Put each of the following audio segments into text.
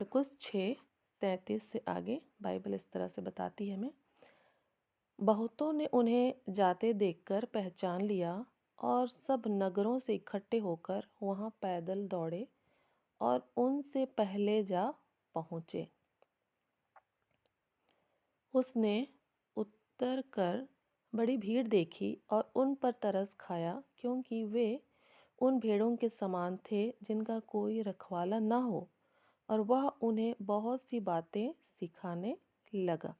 कुछ 6:33 से आगे बाइबल इस तरह से बताती है हमें। बहुतों ने उन्हें जाते देखकर पहचान लिया और सब नगरों से इकट्ठे होकर वहां पैदल दौड़े और उनसे पहले जा पहुँचे। उसने उतर कर बड़ी भीड़ देखी और उन पर तरस खाया, क्योंकि वे उन भेड़ों के समान थे जिनका कोई रखवाला न हो, और वह उन्हें बहुत सी बातें सिखाने लगा।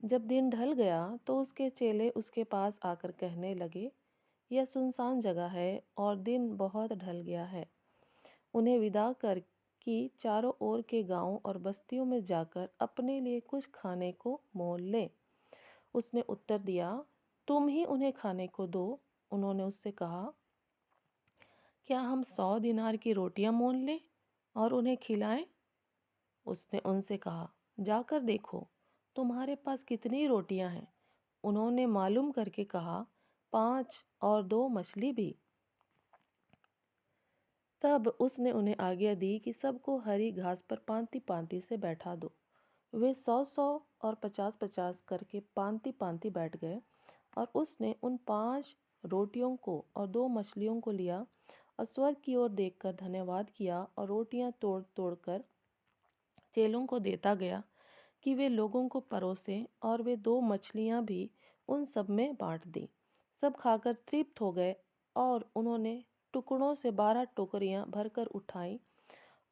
जब दिन ढल गया तो उसके चेले उसके पास आकर कहने लगे, यह सुनसान जगह है और दिन बहुत ढल गया है। उन्हें विदा कर कि चारों ओर के गांवों और बस्तियों में जाकर अपने लिए कुछ खाने को मोल लें। उसने उत्तर दिया, तुम ही उन्हें खाने को दो। उन्होंने उससे कहा, क्या हम 100 दिनार की रोटियां मोल लें और उन्हें खिलाएं? उसने उनसे कहा, जाकर देखो तुम्हारे पास कितनी रोटियां हैं। उन्होंने मालूम करके कहा, 5 और 2 मछली भी। तब उसने उन्हें आज्ञा दी कि सबको हरी घास पर पांति पांति से बैठा दो। वे 100-100 और 50-50 करके पांति पांति बैठ गए, और उसने उन 5 रोटियों को और 2 मछलियों को लिया और स्वर्ग की ओर देखकर धन्यवाद किया और रोटियां तोड़ तोड़ कर चेलों को देता गया कि वे लोगों को परोसें, और वे 2 मछलियां भी उन सब में बांट दी। सब खाकर तृप्त हो गए, और उन्होंने टुकड़ों से 12 टोकरियां भरकर उठाई,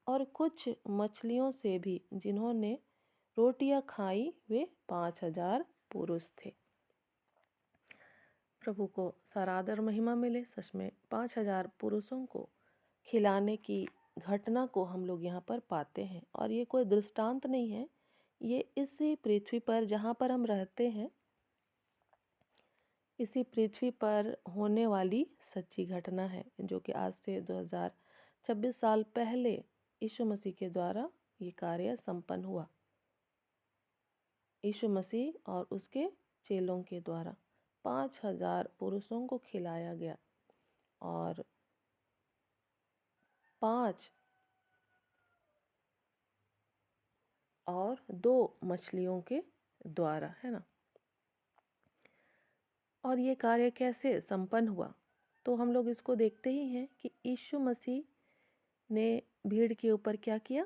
और कुछ मछलियों से भी। जिन्होंने रोटियां खाई वे 5,000 पुरुष थे। प्रभु को सारा आदर महिमा मिले। सच में 5,000 पुरुषों को खिलाने की घटना को हम लोग यहाँ पर पाते हैं, और ये कोई दृष्टांत नहीं है, ये इसी पृथ्वी पर जहाँ पर हम रहते हैं, इसी पृथ्वी पर होने वाली सच्ची घटना है, जो कि आज से 2026 साल पहले यीशु मसीह के द्वारा ये कार्य संपन्न हुआ। यीशु मसीह और उसके चेलों के द्वारा 5,000 पुरुषों को खिलाया गया, और 5 और 2 मछलियों के द्वारा, है ना। और ये कार्य कैसे संपन्न हुआ, तो हम लोग इसको देखते ही हैं कि यीशु मसीह ने भीड़ के ऊपर क्या किया?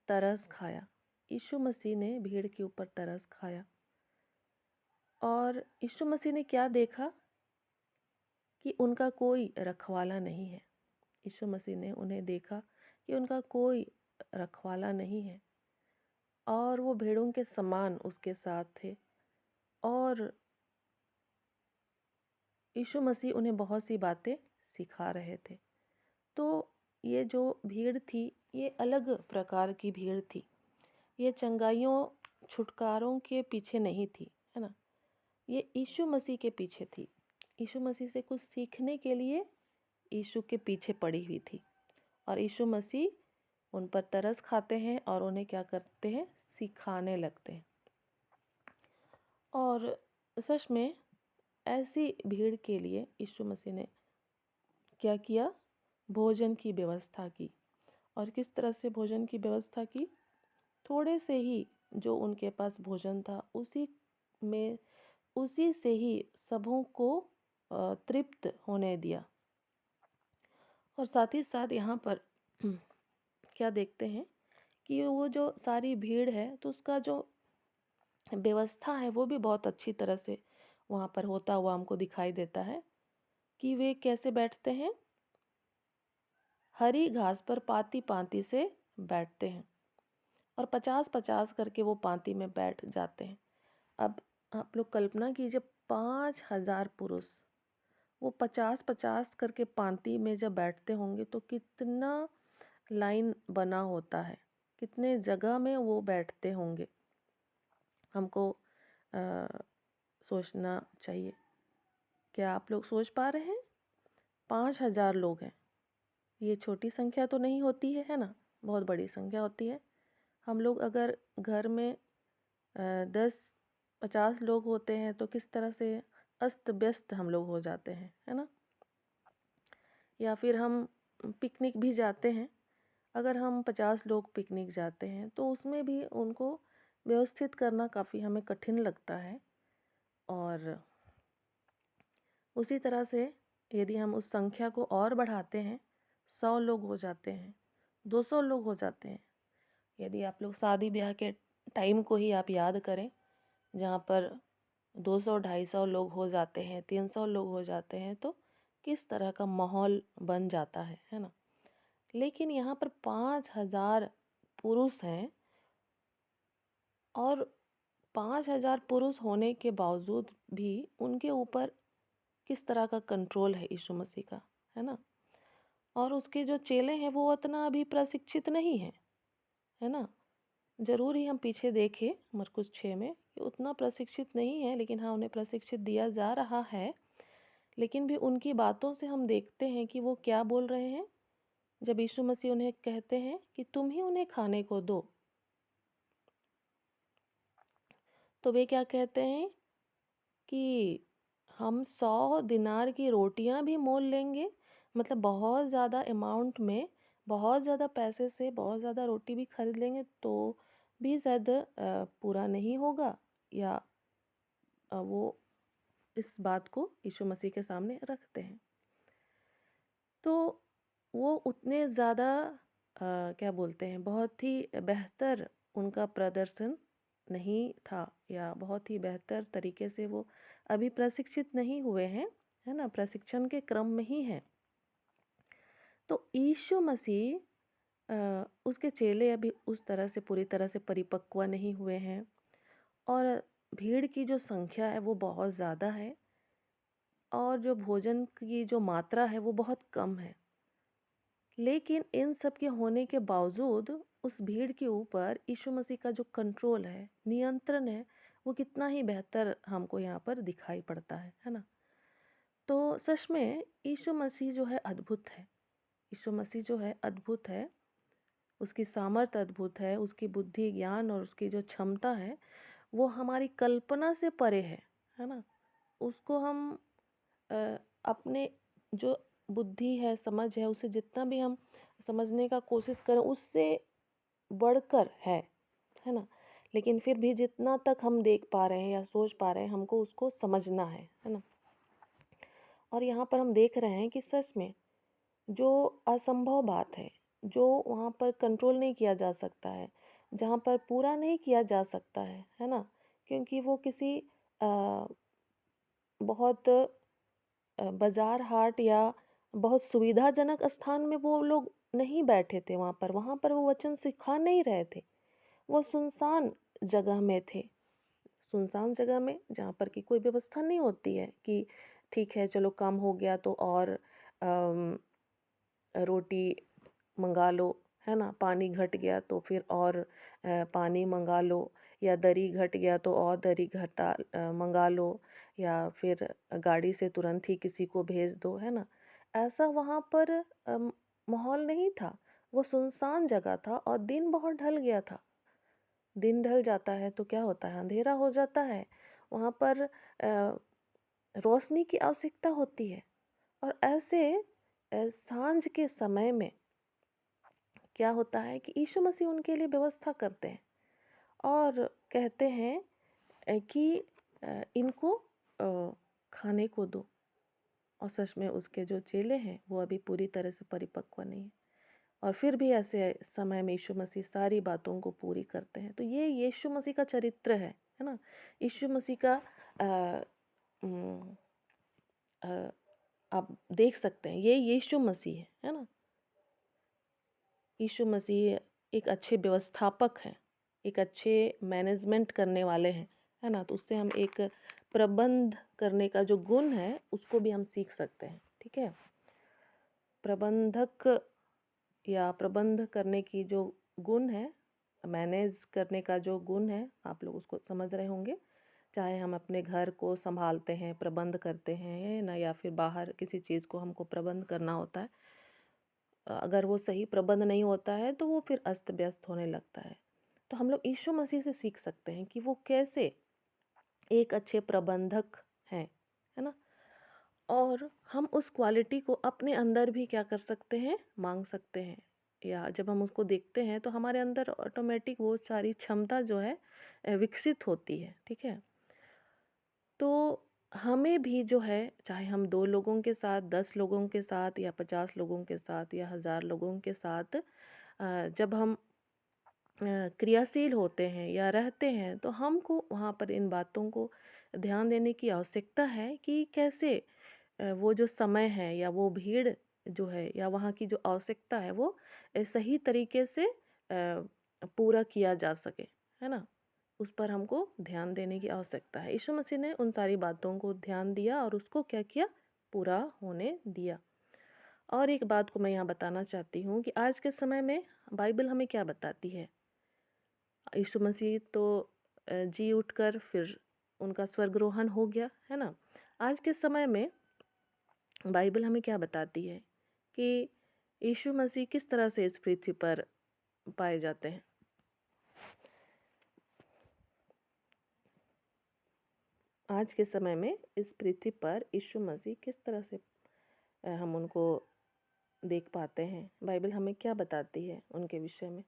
तरस खाया। यीशु मसीह ने भीड़ के ऊपर तरस खाया, और यीशु मसीह ने क्या देखा कि उनका कोई रखवाला नहीं है। यीशु मसीह ने उन्हें देखा कि उनका कोई रखवाला नहीं है, और वो भेड़ों के समान उसके साथ थे, और यीशु मसीह उन्हें बहुत सी बातें सिखा रहे थे। तो ये जो भीड़ थी, ये अलग प्रकार की भीड़ थी। ये चंगाइयों छुटकारों के पीछे नहीं थी, है ना। ये यीशु मसीह के पीछे थी। यीशु मसीह से कुछ सीखने के लिए यीशु के पीछे पड़ी हुई थी, और यीशु मसीह उन पर तरस खाते हैं और उन्हें क्या करते हैं? सिखाने लगते हैं। और सच में ऐसी भीड़ के लिए यीशु मसीह ने क्या किया? भोजन की व्यवस्था की। और किस तरह से भोजन की व्यवस्था की? थोड़े से ही जो उनके पास भोजन था, उसी से ही सबों को तृप्त होने दिया। और साथ ही साथ यहाँ पर क्या देखते हैं कि वो जो सारी भीड़ है, तो उसका जो व्यवस्था है वो भी बहुत अच्छी तरह से वहाँ पर होता हुआ हमको दिखाई देता है। कि वे कैसे बैठते हैं? हरी घास पर पांति पांति से बैठते हैं, और 50-50 करके वो पांति में बैठ जाते हैं। अब आप लोग कल्पना कीजिए, 5,000 पुरुष वो 50-50 करके पांति में जब बैठते होंगे, तो कितना लाइन बना होता है, कितने जगह में वो बैठते होंगे, हमको सोचना चाहिए। क्या आप लोग सोच पा रहे हैं? 5,000 लोग हैं। ये छोटी संख्या तो नहीं होती है ना, बहुत बड़ी संख्या होती है। हम लोग अगर घर में 10-50 लोग होते हैं, तो किस तरह से अस्त व्यस्त हम लोग हो जाते हैं, है ना। या फिर हम पिकनिक भी जाते हैं, अगर हम 50 लोग पिकनिक जाते हैं तो उसमें भी उनको व्यवस्थित करना काफ़ी हमें कठिन लगता है। और उसी तरह से यदि हम उस संख्या को और बढ़ाते हैं, 100 लोग हो जाते हैं, 200 लोग हो जाते हैं। यदि आप लोग शादी ब्याह के टाइम को ही आप याद करें, जहाँ पर 200-250 लोग हो जाते हैं, 300 लोग हो जाते हैं, तो किस तरह का माहौल बन जाता है ना? लेकिन यहाँ पर 5000 पुरुष हैं, और 5000 पुरुष होने के बावजूद भी उनके ऊपर किस तरह का कंट्रोल है यीशु मसीह का, है ना? और उसके जो चेले हैं वो उतना अभी प्रशिक्षित नहीं हैं, है ना? ज़रूर ही हम पीछे देखें मरकुस 6 में कि उतना प्रशिक्षित नहीं है, लेकिन हाँ, उन्हें प्रशिक्षित दिया जा रहा है। लेकिन भी उनकी बातों से हम देखते हैं कि वो क्या बोल रहे हैं। जब यीशु मसीह उन्हें कहते हैं कि तुम ही उन्हें खाने को दो, तो वे क्या कहते हैं कि हम 100 दिनार की रोटियां भी मोल लेंगे। मतलब बहुत ज़्यादा अमाउंट में, बहुत ज़्यादा पैसे से बहुत ज़्यादा रोटी भी खरीद लेंगे तो भी शायद पूरा नहीं होगा। या वो इस बात को यीशु मसीह के सामने रखते हैं। तो वो उतने ज़्यादा क्या बोलते हैं, बहुत ही बेहतर उनका प्रदर्शन नहीं था, या बहुत ही बेहतर तरीके से वो अभी प्रशिक्षित नहीं हुए हैं, है ना? प्रशिक्षण के क्रम में ही हैं। तो यीशु मसीह उसके चेले अभी उस तरह से पूरी तरह से परिपक्व नहीं हुए हैं, और भीड़ की जो संख्या है वो बहुत ज़्यादा है, और जो भोजन की जो मात्रा है वो बहुत कम है। लेकिन इन सब के होने के बावजूद उस भीड़ के ऊपर यीशु मसीह का जो कंट्रोल है, नियंत्रण है, वो कितना ही बेहतर हमको यहाँ पर दिखाई पड़ता है ना? तो सच में यीशु मसीह जो है अद्भुत है। यीशु मसीह जो है अद्भुत है, उसकी सामर्थ अद्भुत है, उसकी बुद्धि, ज्ञान और उसकी जो क्षमता है, वो हमारी कल्पना से परे है ना? उसको हम अपने जो बुद्धि है, समझ है, उसे जितना भी हम समझने का कोशिश करें उससे बढ़कर है ना? लेकिन फिर भी जितना तक हम देख पा रहे हैं या सोच पा रहे हैं, हमको उसको समझना है ना? और यहाँ पर हम देख रहे हैं कि सच में जो असंभव बात है, जो वहाँ पर कंट्रोल नहीं किया जा सकता है, जहाँ पर पूरा नहीं किया जा सकता है ना? क्योंकि वो किसी बहुत बाज़ार हाट या बहुत सुविधाजनक स्थान में वो लोग नहीं बैठे थे वहाँ पर वो वचन सिखा नहीं रहे थे। वो सुनसान जगह में थे। सुनसान जगह में जहाँ पर कि कोई व्यवस्था नहीं होती है कि ठीक है चलो कम हो गया तो और रोटी मंगा लो, है ना? पानी घट गया तो फिर और पानी मंगा लो, या दरी घट गया तो और दरी मंगा लो, या फिर गाड़ी से तुरंत ही किसी को भेज दो, है ना? ऐसा वहाँ पर माहौल नहीं था। वो सुनसान जगह था और दिन बहुत ढल गया था। दिन ढल जाता है तो क्या होता है, अंधेरा हो जाता है। वहाँ पर रोशनी की आवश्यकता होती है, और ऐसे सांझ के समय में क्या होता है कि यीशु मसीह उनके लिए व्यवस्था करते हैं और कहते हैं कि इनको खाने को दो। और सच में उसके जो चेले हैं वो अभी पूरी तरह से परिपक्व नहीं है, और फिर भी ऐसे समय में यीशु मसीह सारी बातों को पूरी करते हैं। तो ये यीशु मसीह का चरित्र है ना? यीशु मसीह का अ, उम, अ, आप देख सकते हैं, ये यीशु मसीह है ना? यीशु मसीह एक अच्छे व्यवस्थापक हैं, एक अच्छे मैनेजमेंट करने वाले हैं, है ना? तो उससे हम एक प्रबंध करने का जो गुण है उसको भी हम सीख सकते हैं, ठीक है? प्रबंधक या प्रबंध करने की जो गुण है, मैनेज करने का जो गुण है, आप लोग उसको समझ रहे होंगे। चाहे हम अपने घर को संभालते हैं, प्रबंध करते हैं ना, या फिर बाहर किसी चीज़ को हमको प्रबंध करना होता है, अगर वो सही प्रबंध नहीं होता है तो वो फिर अस्त व्यस्त होने लगता है। तो हम लोग यीशु मसीह से सीख सकते हैं कि वो कैसे एक अच्छे प्रबंधक हैं, है ना? और हम उस क्वालिटी को अपने अंदर भी क्या कर सकते हैं, मांग सकते हैं। या जब हम उसको देखते हैं तो हमारे अंदर ऑटोमेटिक वो सारी क्षमता जो है विकसित होती है। ठीक है, तो हमें भी जो है, चाहे हम 2 लोगों के साथ, 10 लोगों के साथ, या 50 लोगों के साथ, या 1000 लोगों के साथ जब हम क्रियाशील होते हैं या रहते हैं, तो हमको वहाँ पर इन बातों को ध्यान देने की आवश्यकता है कि कैसे वो जो समय है या वो भीड़ जो है या वहाँ की जो आवश्यकता है वो सही तरीके से पूरा किया जा सके, है ना। उस पर हमको ध्यान देने की आवश्यकता है। यीशु मसीह ने उन सारी बातों को ध्यान दिया और उसको क्या किया, पूरा होने दिया। और एक बात को मैं यहाँ बताना चाहती हूँ कि आज के समय में बाइबल हमें क्या बताती है। यीशु मसीह तो जी उठकर फिर उनका स्वर्गरोहण हो गया, है ना। आज के समय में बाइबल हमें क्या बताती है कि यीशु मसीह किस तरह से इस पृथ्वी पर पाए जाते हैं। आज के समय में इस पृथ्वी पर यीशु मसीह किस तरह से हम उनको देख पाते हैं, बाइबल हमें क्या बताती है उनके विषय में।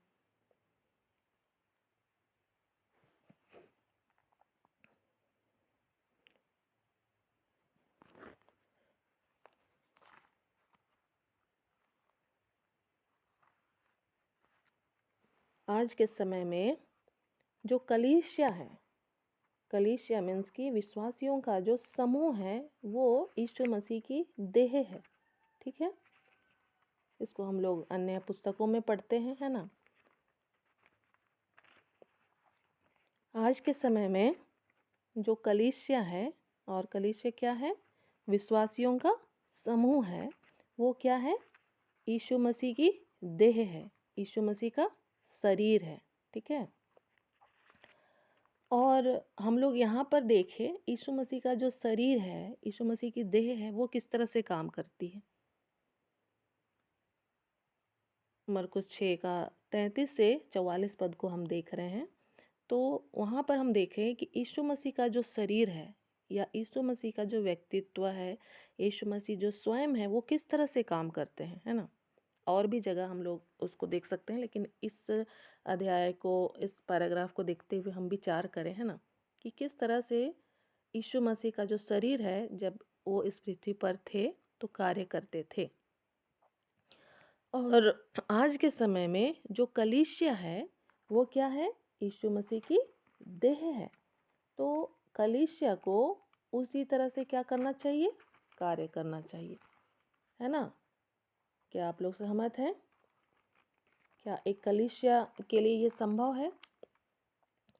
आज के समय में जो कलीसिया है, कलीसिया मीन्स कि विश्वासियों का जो समूह है, वो यीशु मसीह की देह है। ठीक है, इसको हम लोग अन्य पुस्तकों में पढ़ते हैं, है ना। आज के समय में जो कलीसिया है, और कलीसिया क्या है, विश्वासियों का समूह है, वो क्या है, यीशु मसीह की देह है, यीशु मसीह का शरीर है। ठीक है, और हम लोग यहाँ पर देखें यीशु मसीह का जो शरीर है, यीशु मसीह की देह है, वो किस तरह से काम करती है। मरकुस 6 का 33 से 44 पद को हम देख रहे हैं। तो वहाँ पर हम देखें कि यीशु मसीह का जो शरीर है या यीशु मसीह का जो व्यक्तित्व है, यीशु मसीह जो स्वयं है, वो किस तरह से काम करते हैं, है ना। और भी जगह हम लोग उसको देख सकते हैं, लेकिन इस अध्याय को, इस पैराग्राफ को देखते हुए हम विचार करें, है ना, कि किस तरह से यीशु मसीह का जो शरीर है, जब वो इस पृथ्वी पर थे तो कार्य करते थे। और आज के समय में जो कलीसिया है, वो क्या है, यीशु मसीह की देह है। तो कलीसिया को उसी तरह से क्या करना चाहिए, कार्य करना चाहिए, है ना। क्या आप लोग सहमत हैं? क्या एक कलीसिया के लिए ये संभव है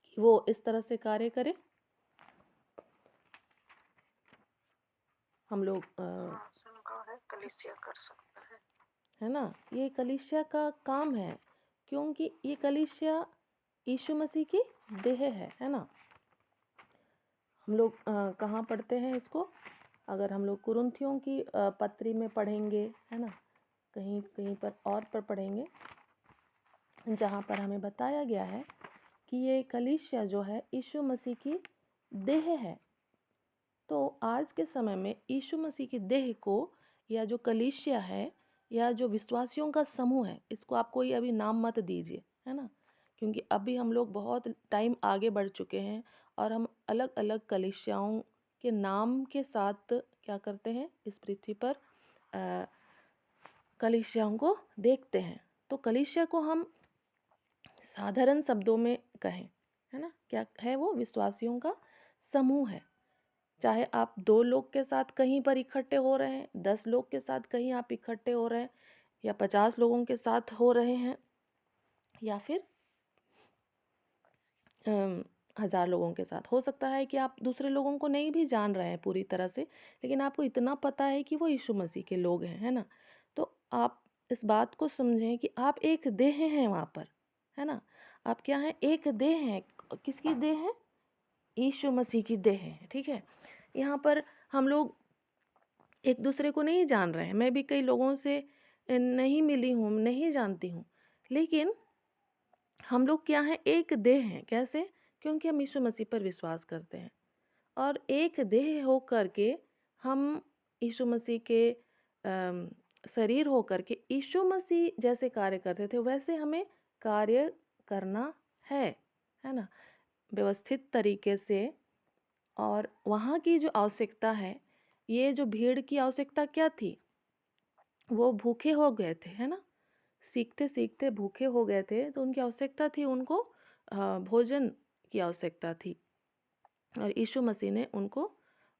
कि वो इस तरह से कार्य करे? हम लोग संभव है, कलीसिया कर सकता है ना, ये कलीसिया का काम है, क्योंकि ये कलीसिया यीशु मसीह की देह है ना। हम लोग कहाँ पढ़ते हैं इसको, अगर हम लोग कुरिन्थियों की पत्री में पढ़ेंगे, है ना, कहीं कहीं पर और पर पढ़ेंगे, जहाँ पर हमें बताया गया है कि ये कलीसिया जो है यीशु मसीह की देह है। तो आज के समय में यीशु मसीह की देह को, या जो कलीसिया है, या जो विश्वासियों का समूह है, इसको आप कोई अभी नाम मत दीजिए, है ना, क्योंकि अभी हम लोग बहुत टाइम आगे बढ़ चुके हैं और हम अलग अलग कलीसियाओं के नाम के साथ क्या करते हैं, इस पृथ्वी पर कलीसियाओं को देखते हैं। तो कलीसिया को हम साधारण शब्दों में कहें, है ना, क्या है, वो विश्वासियों का समूह है। चाहे आप 2 लोग के साथ कहीं पर इकट्ठे हो रहे हैं, 10 लोग के साथ कहीं आप इकट्ठे हो रहे हैं, या 50 लोगों के साथ हो रहे हैं, या फिर 1000 लोगों के साथ। हो सकता है कि आप दूसरे लोगों को नहीं भी जान रहे हैं पूरी तरह से, लेकिन आपको इतना पता है कि वो यीशु मसीह के लोग हैं, है ना। तो आप इस बात को समझें कि आप एक देह हैं वहाँ पर, है ना। आप क्या हैं, एक देह हैं। किसकी देह है, यीशु मसीह की देह है। ठीक है, यहाँ पर हम लोग एक दूसरे को नहीं जान रहे हैं। मैं भी कई लोगों से नहीं मिली हूँ, नहीं जानती हूँ, लेकिन हम लोग क्या हैं, एक देह हैं। कैसे? क्योंकि हम यीशु मसीह पर विश्वास करते हैं, और एक देह हो करके हम यीशु मसीह के शरीर होकर के यीशु मसीह जैसे कार्य करते थे वैसे हमें कार्य करना है ना? व्यवस्थित तरीके से। और वहाँ की जो आवश्यकता है, ये जो भीड़ की आवश्यकता क्या थी? वो भूखे हो गए थे, है ना? सीखते-सीखते भूखे हो गए थे, तो उनकी आवश्यकता थी उनको भोजन की आवश्यकता थी। और यीशु मसीह ने उनको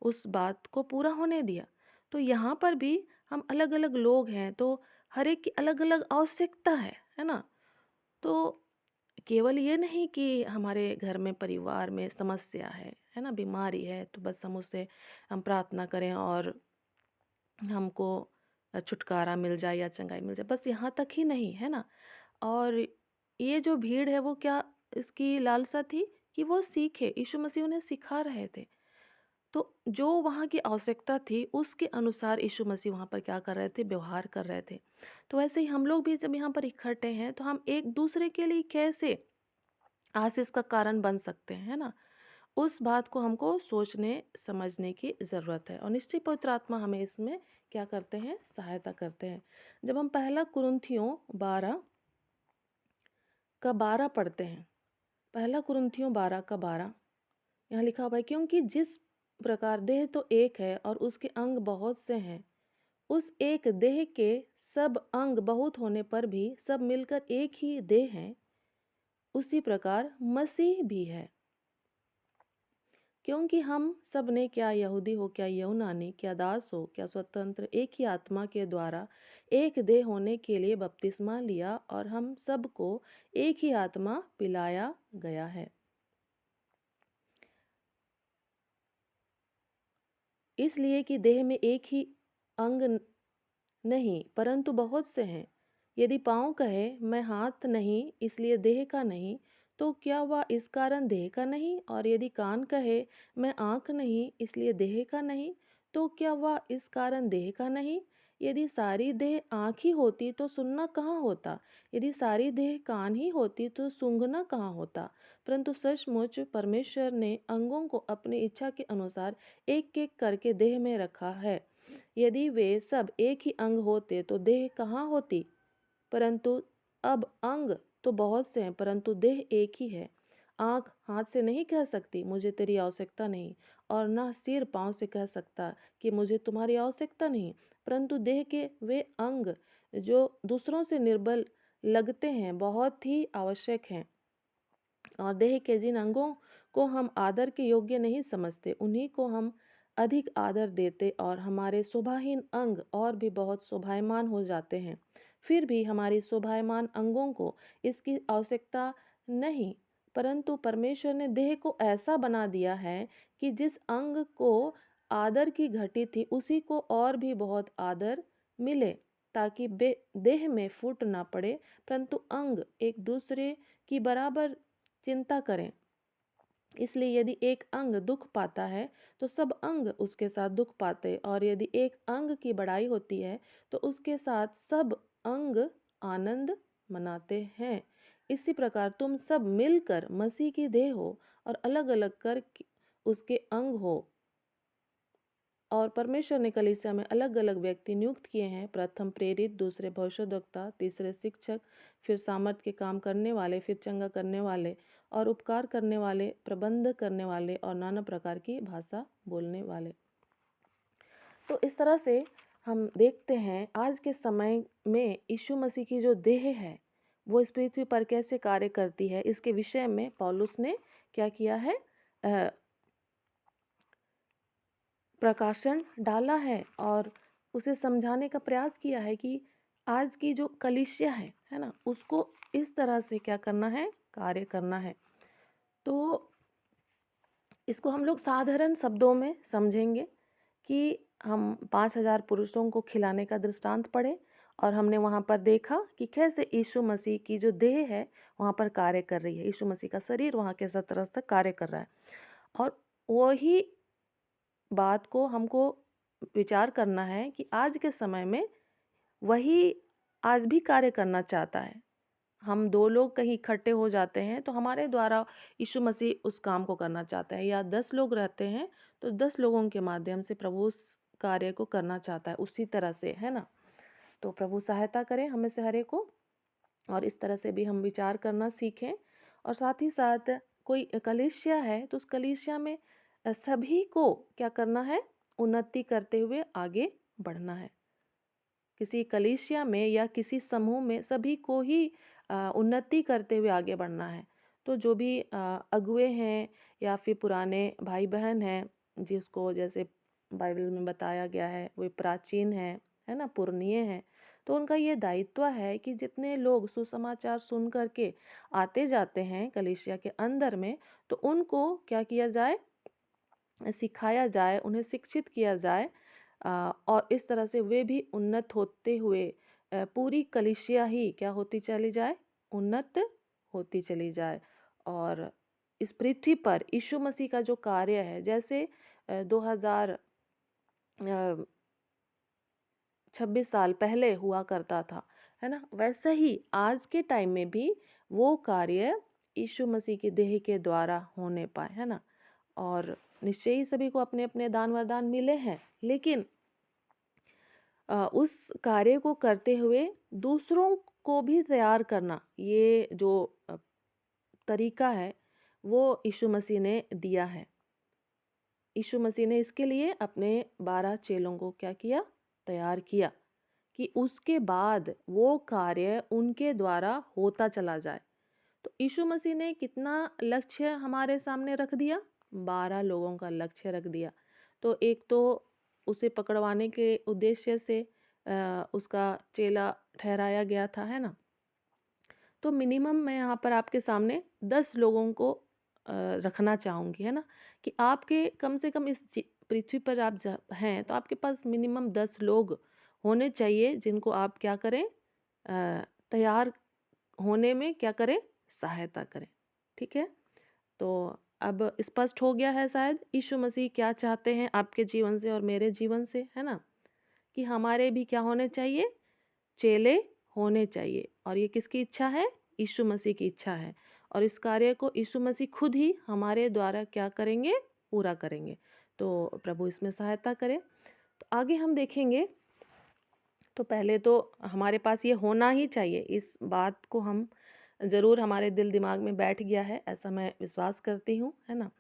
उस बात को पूरा होने दिया। तो यहाँ पर भी हम अलग-अलग लोग हैं, तो हर एक की अलग-अलग आवश्यकता है ना? तो केवल ये नहीं कि हमारे घर में परिवार में समस्या है ना? बीमारी है, तो बस हम प्रार्थना करें और हमको छुटकारा मिल जाए या चंगाई मिल जाए, बस यहाँ तक ही नहीं, है ना? और ये जो भीड़ है वो क्या इसकी लालसा थी कि वो सीखे, यीशु मसीह उन्हें सिखा रहे थे। तो जो वहाँ की आवश्यकता थी उसके अनुसार यीशु मसीह वहाँ पर क्या कर रहे थे? व्यवहार कर रहे थे। तो ऐसे ही हम लोग भी जब यहाँ पर इकट्ठे हैं तो हम एक दूसरे के लिए कैसे आशीष का कारण बन सकते हैं, है ना? उस बात को हमको सोचने समझने की ज़रूरत है और निश्चय पवित्र आत्मा हमें इसमें क्या करते हैं? सहायता करते हैं। जब हम पहला कुरिन्थियों 12 का 12 पढ़ते हैं, पहला कुरिन्थियों 12 का 12 यहाँ लिखा हुआ है, क्योंकि जिस प्रकार देह तो एक है और उसके अंग बहुत से हैं, उस एक देह के सब अंग बहुत होने पर भी सब मिलकर एक ही देह हैं, उसी प्रकार मसीह भी है। क्योंकि हम सब ने, क्या यहूदी हो क्या यूनानी, क्या दास हो क्या स्वतंत्र, एक ही आत्मा के द्वारा एक देह होने के लिए बपतिस्मा लिया और हम सबको एक ही आत्मा पिलाया गया है। इसलिए कि देह में एक ही अंग नहीं परंतु बहुत से हैं। यदि पाँव कहे मैं हाथ नहीं इसलिए देह का नहीं, तो क्या वह इस कारण देह का नहीं? और यदि कान कहे मैं आँख नहीं इसलिए देह का नहीं, तो क्या वह इस कारण देह का नहीं? यदि सारी देह आँख ही होती तो सुनना कहाँ होता? यदि सारी देह कान ही होती तो सूंघना कहाँ होता? परंतु सचमुच परमेश्वर ने अंगों को अपनी इच्छा के अनुसार एक-एक करके देह में रखा है। यदि वे सब एक ही अंग होते तो देह कहाँ होती? परंतु अब अंग तो बहुत से हैं परंतु देह एक ही है। आँख हाथ से नहीं कह सकती मुझे तेरी आवश्यकता नहीं, और न सिर पाँव से कह सकता कि मुझे तुम्हारी आवश्यकता नहीं। परंतु देह के वे अंग जो दूसरों से निर्बल लगते हैं बहुत ही आवश्यक हैं। और देह के जिन अंगों को हम आदर के योग्य नहीं समझते उन्हीं को हम अधिक आदर देते और हमारे शोभाहीन अंग और भी बहुत शोभायमान हो जाते हैं। फिर भी हमारी शोभायमान अंगों को इसकी आवश्यकता नहीं, परंतु परमेश्वर ने देह को ऐसा बना दिया है कि जिस अंग को आदर की घटी थी उसी को और भी बहुत आदर मिले, ताकि देह में फूट ना पड़े परंतु अंग एक दूसरे की बराबर चिंता करें। इसलिए यदि एक अंग दुख पाता है तो सब अंग उसके साथ दुख पाते, और यदि एक अंग की बड़ाई होती है तो उसके साथ सब अंग आनंद मनाते हैं। इसी प्रकार तुम सब मिलकर मसीह की देह हो और अलग-अलग कर उसके अंग हो। और परमेश्वर ने कलीसिया में अलग-अलग व्यक्ति नियुक्त किए हैं, प्रथम प्रेरित, दूसरे भविष्यद्वक्ता, तीसरे शिक्षक, फिर सामर्थ के काम करने वाले, फिर चंगा करने वाले और उपकार करने वाले, प्रबंध करने वाले और नाना प्रकार की भाषा बोलने वाले। तो इस तरह से हम देखते हैं आज के समय में यीशु मसीह की जो देह है वो इस पृथ्वी पर कैसे कार्य करती है, इसके विषय में पौलुस ने क्या किया है? प्रकाशन डाला है और उसे समझाने का प्रयास किया है कि आज की जो कलीसिया है ना, उसको इस तरह से क्या करना है? कार्य करना है। तो इसको हम लोग साधारण शब्दों में समझेंगे कि हम 5000 पुरुषों को खिलाने का दृष्टांत पढ़े और हमने वहाँ पर देखा कि कैसे यीशु मसीह की जो देह है वहाँ पर कार्य कर रही है, यीशु मसीह का शरीर वहाँ के तरह से कार्य कर रहा है। और वही बात को हमको विचार करना है कि आज के समय में वही आज भी कार्य करना चाहता है। हम 2 लोग कहीं इकट्ठे हो जाते हैं तो हमारे द्वारा यीशु मसीह उस काम को करना चाहता है, या 10 लोग रहते हैं तो 10 लोगों के माध्यम से प्रभु उस कार्य को करना चाहता है, उसी तरह से, है ना? तो प्रभु सहायता करें हमें से हर एक को, और इस तरह से भी हम विचार करना सीखें। और साथ ही साथ कोई कलीसिया है तो उस कलीसिया में सभी को क्या करना है, उन्नति करते हुए आगे बढ़ना है। किसी कलीसिया में या किसी समूह में सभी को ही उन्नति करते हुए आगे बढ़ना है। तो जो भी अगुए हैं या फिर पुराने भाई बहन हैं, जिसको जैसे बाइबल में बताया गया है वे प्राचीन है ना, पूर्णीय हैं, तो उनका ये दायित्व है कि जितने लोग सुसमाचार सुन करके आते जाते हैं कलीसिया के अंदर में, तो उनको क्या किया जाए, सिखाया जाए, उन्हें शिक्षित किया जाए, और इस तरह से वे भी उन्नत होते हुए पूरी कलीसिया ही क्या होती चली जाए, उन्नत होती चली जाए। और इस पृथ्वी पर यीशु मसीह का जो कार्य है, जैसे 2026 साल पहले हुआ करता था, है ना, वैसा ही आज के टाइम में भी वो कार्य यीशु मसीह की देह के द्वारा होने पाए, है ना। और निश्चय ही सभी को अपने अपने दान वरदान मिले हैं, लेकिन उस कार्य को करते हुए दूसरों को भी तैयार करना, ये जो तरीका है वो यीशु मसीह ने दिया है। यीशु मसीह ने इसके लिए अपने 12 चेलों को क्या किया, तैयार किया, कि उसके बाद वो कार्य उनके द्वारा होता चला जाए। तो यीशु मसीह ने कितना लक्ष्य हमारे सामने रख दिया, 12 लोगों का लक्ष्य रख दिया। तो एक तो उसे पकड़वाने के उद्देश्य से उसका चेला ठहराया गया था, है ना। तो मिनिमम मैं यहाँ पर आपके सामने 10 लोगों को रखना चाहूँगी, है ना, कि आपके कम से कम इस पृथ्वी पर आप हैं तो आपके पास मिनिमम 10 लोग होने चाहिए, जिनको आप क्या करें, तैयार होने में क्या करें, सहायता करें। ठीक है, तो अब स्पष्ट हो गया है शायद यीशु मसीह क्या चाहते हैं आपके जीवन से और मेरे जीवन से, है ना, कि हमारे भी क्या होने चाहिए, चेले होने चाहिए। और ये किसकी इच्छा है, यीशु मसीह की इच्छा है। और इस कार्य को यीशु मसीह खुद ही हमारे द्वारा क्या करेंगे, पूरा करेंगे। तो प्रभु इसमें सहायता करे। तो आगे हम देखेंगे, तो पहले तो हमारे पास ये होना ही चाहिए, इस बात को हम ज़रूर हमारे दिल दिमाग में बैठ गया है, ऐसा मैं विश्वास करती हूँ, है ना।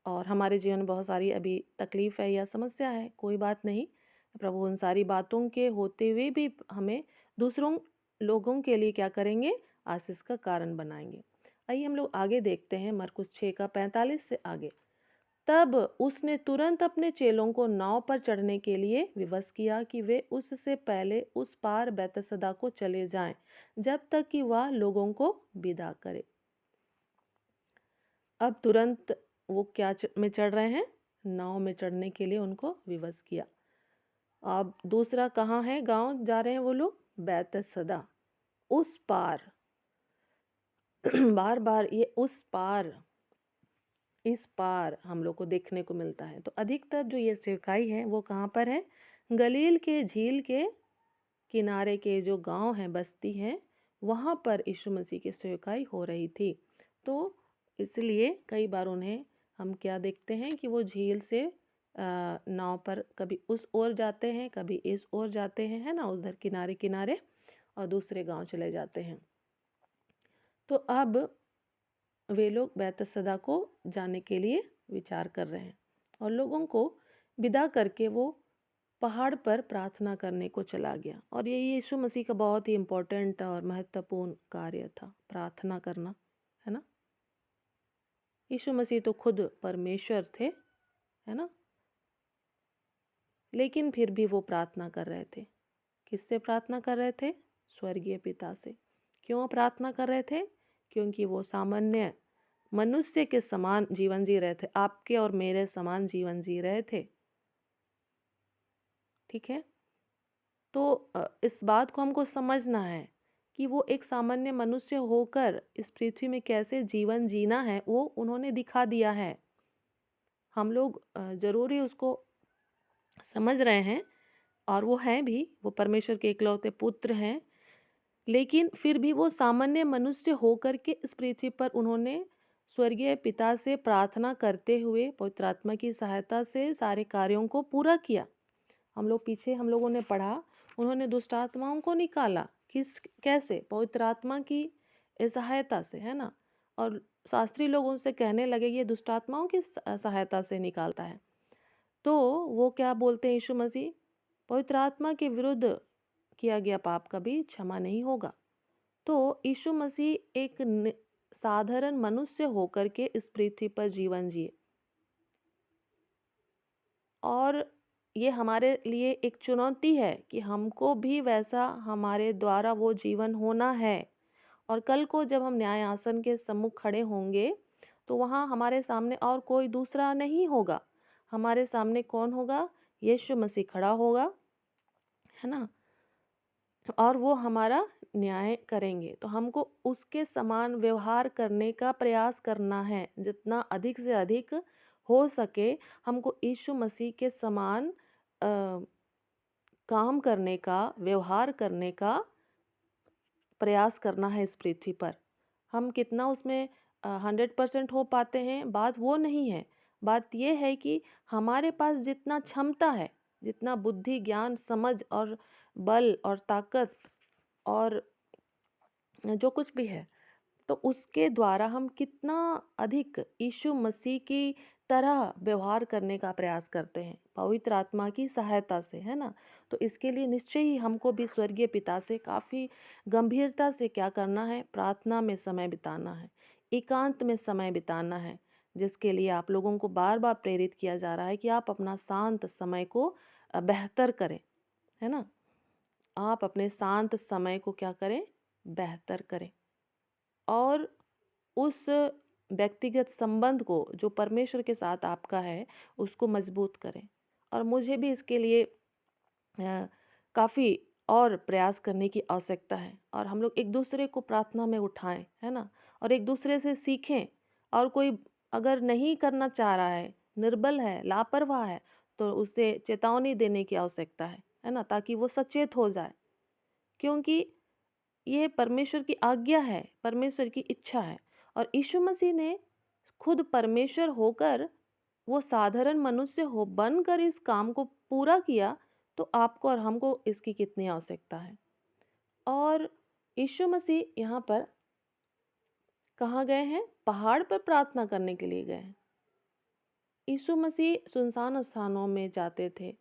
और हमारे जीवन में बहुत सारी अभी तकलीफ़ है या समस्या है, कोई बात नहीं, प्रभु उन सारी बातों के होते हुए भी हमें दूसरों लोगों के लिए क्या करेंगे, आशीष का कारण बनाएंगे। आइए हम लोग आगे देखते हैं, मरकुस 6 का 45 से आगे। तब उसने तुरंत अपने चेलों को नाव पर चढ़ने के लिए विवश किया कि वे उससे पहले उस पार बैतसदा को चले जाएं, जब तक कि वह लोगों को विदा करे। अब तुरंत वो क्या में चढ़ रहे हैं, नाव में चढ़ने के लिए उनको विवश किया। अब दूसरा कहाँ है गांव जा रहे हैं वो लोग, बैतसदा, उस पार बार बार ये उस पार इस पार हम लोग को देखने को मिलता है। तो अधिकतर जो ये सेवकाई है वो कहाँ पर है, गलील के झील के किनारे के जो गांव हैं, बस्ती हैं, वहाँ पर यीशु मसीह की सेवकाई हो रही थी। तो इसलिए कई बार उन्हें हम क्या देखते हैं कि वो झील से नाव पर कभी उस ओर जाते हैं, कभी इस ओर जाते हैं, है ना, उधर किनारे किनारे, और दूसरे गांव चले जाते हैं। तो अब वे लोग बैतसदा को जाने के लिए विचार कर रहे हैं, और लोगों को विदा करके वो पहाड़ पर प्रार्थना करने को चला गया। और ये यीशु मसीह का बहुत ही इम्पोर्टेंट और महत्वपूर्ण कार्य था, प्रार्थना करना, है ना। यीशु मसीह तो खुद परमेश्वर थे, है ना, लेकिन फिर भी वो प्रार्थना कर रहे थे। किससे प्रार्थना कर रहे थे, स्वर्गीय पिता से। क्यों प्रार्थना कर रहे थे, क्योंकि वो सामान्य मनुष्य के समान जीवन जी रहे थे, आपके और मेरे समान जीवन जी रहे थे। ठीक है, तो इस बात को हमको समझना है कि वो एक सामान्य मनुष्य होकर इस पृथ्वी में कैसे जीवन जीना है वो उन्होंने दिखा दिया है। हम लोग ज़रूर ही उसको समझ रहे हैं, और वो हैं भी, वो परमेश्वर के इकलौते पुत्र हैं, लेकिन फिर भी वो सामान्य मनुष्य होकर के इस पृथ्वी पर उन्होंने स्वर्गीय पिता से प्रार्थना करते हुए पवित्र आत्मा की सहायता से सारे कार्यों को पूरा किया। हम लोगों ने पढ़ा उन्होंने दुष्ट आत्माओं को निकाला। कैसे? पवित्र आत्मा की सहायता से, है ना? और शास्त्री लोग उनसे कहने लगे ये दुष्ट आत्माओं की सहायता से निकालता है। तो वो क्या बोलते हैं यीशु मसीह? पवित्र आत्मा के विरुद्ध किया गया पाप कभी क्षमा नहीं होगा। तो यीशु मसीह एक साधारण मनुष्य होकर के इस पृथ्वी पर जीवन जिए, और ये हमारे लिए एक चुनौती है कि हमको भी वैसा हमारे द्वारा वो जीवन होना है। और कल को जब हम न्याय आसन के सम्मुख खड़े होंगे तो वहाँ हमारे सामने और कोई दूसरा नहीं होगा। हमारे सामने कौन होगा? यीशु मसीह खड़ा होगा, है ना? और वो हमारा न्याय करेंगे। तो हमको उसके समान व्यवहार करने का प्रयास करना है। जितना अधिक से अधिक हो सके हमको यीशु मसीह के समान काम करने का, व्यवहार करने का प्रयास करना है इस पृथ्वी पर। हम कितना उसमें 100% हो पाते हैं, बात वो नहीं है। बात ये है कि हमारे पास जितना क्षमता है, जितना बुद्धि, ज्ञान, समझ और बल और ताकत और जो कुछ भी है, तो उसके द्वारा हम कितना अधिक यीशु मसीह की तरह व्यवहार करने का प्रयास करते हैं पवित्र आत्मा की सहायता से, है ना? तो इसके लिए निश्चय ही हमको भी स्वर्गीय पिता से काफ़ी गंभीरता से क्या करना है? प्रार्थना में समय बिताना है, एकांत में समय बिताना है, जिसके लिए आप लोगों को बार बार प्रेरित किया जा रहा है कि आप अपना शांत समय को बेहतर करें, है ना? आप अपने शांत समय को क्या करें? बेहतर करें। और उस व्यक्तिगत संबंध को जो परमेश्वर के साथ आपका है उसको मजबूत करें। और मुझे भी इसके लिए काफ़ी और प्रयास करने की आवश्यकता है, और हम लोग एक दूसरे को प्रार्थना में उठाएं, है ना? और एक दूसरे से सीखें। और कोई अगर नहीं करना चाह रहा है, निर्बल है, लापरवाह है, तो उसे चेतावनी देने की आवश्यकता है ना? ताकि वो सचेत हो जाए। क्योंकि ये परमेश्वर की आज्ञा है, परमेश्वर की इच्छा है। और यीशु मसीह ने खुद परमेश्वर होकर वो साधारण मनुष्य हो बनकर इस काम को पूरा किया, तो आपको और हमको इसकी कितनी आवश्यकता है। और यीशु मसीह यहाँ पर कहाँ गए हैं? पहाड़ पर प्रार्थना करने के लिए गए हैं। यीशु मसीह सुनसान स्थानों में जाते थे,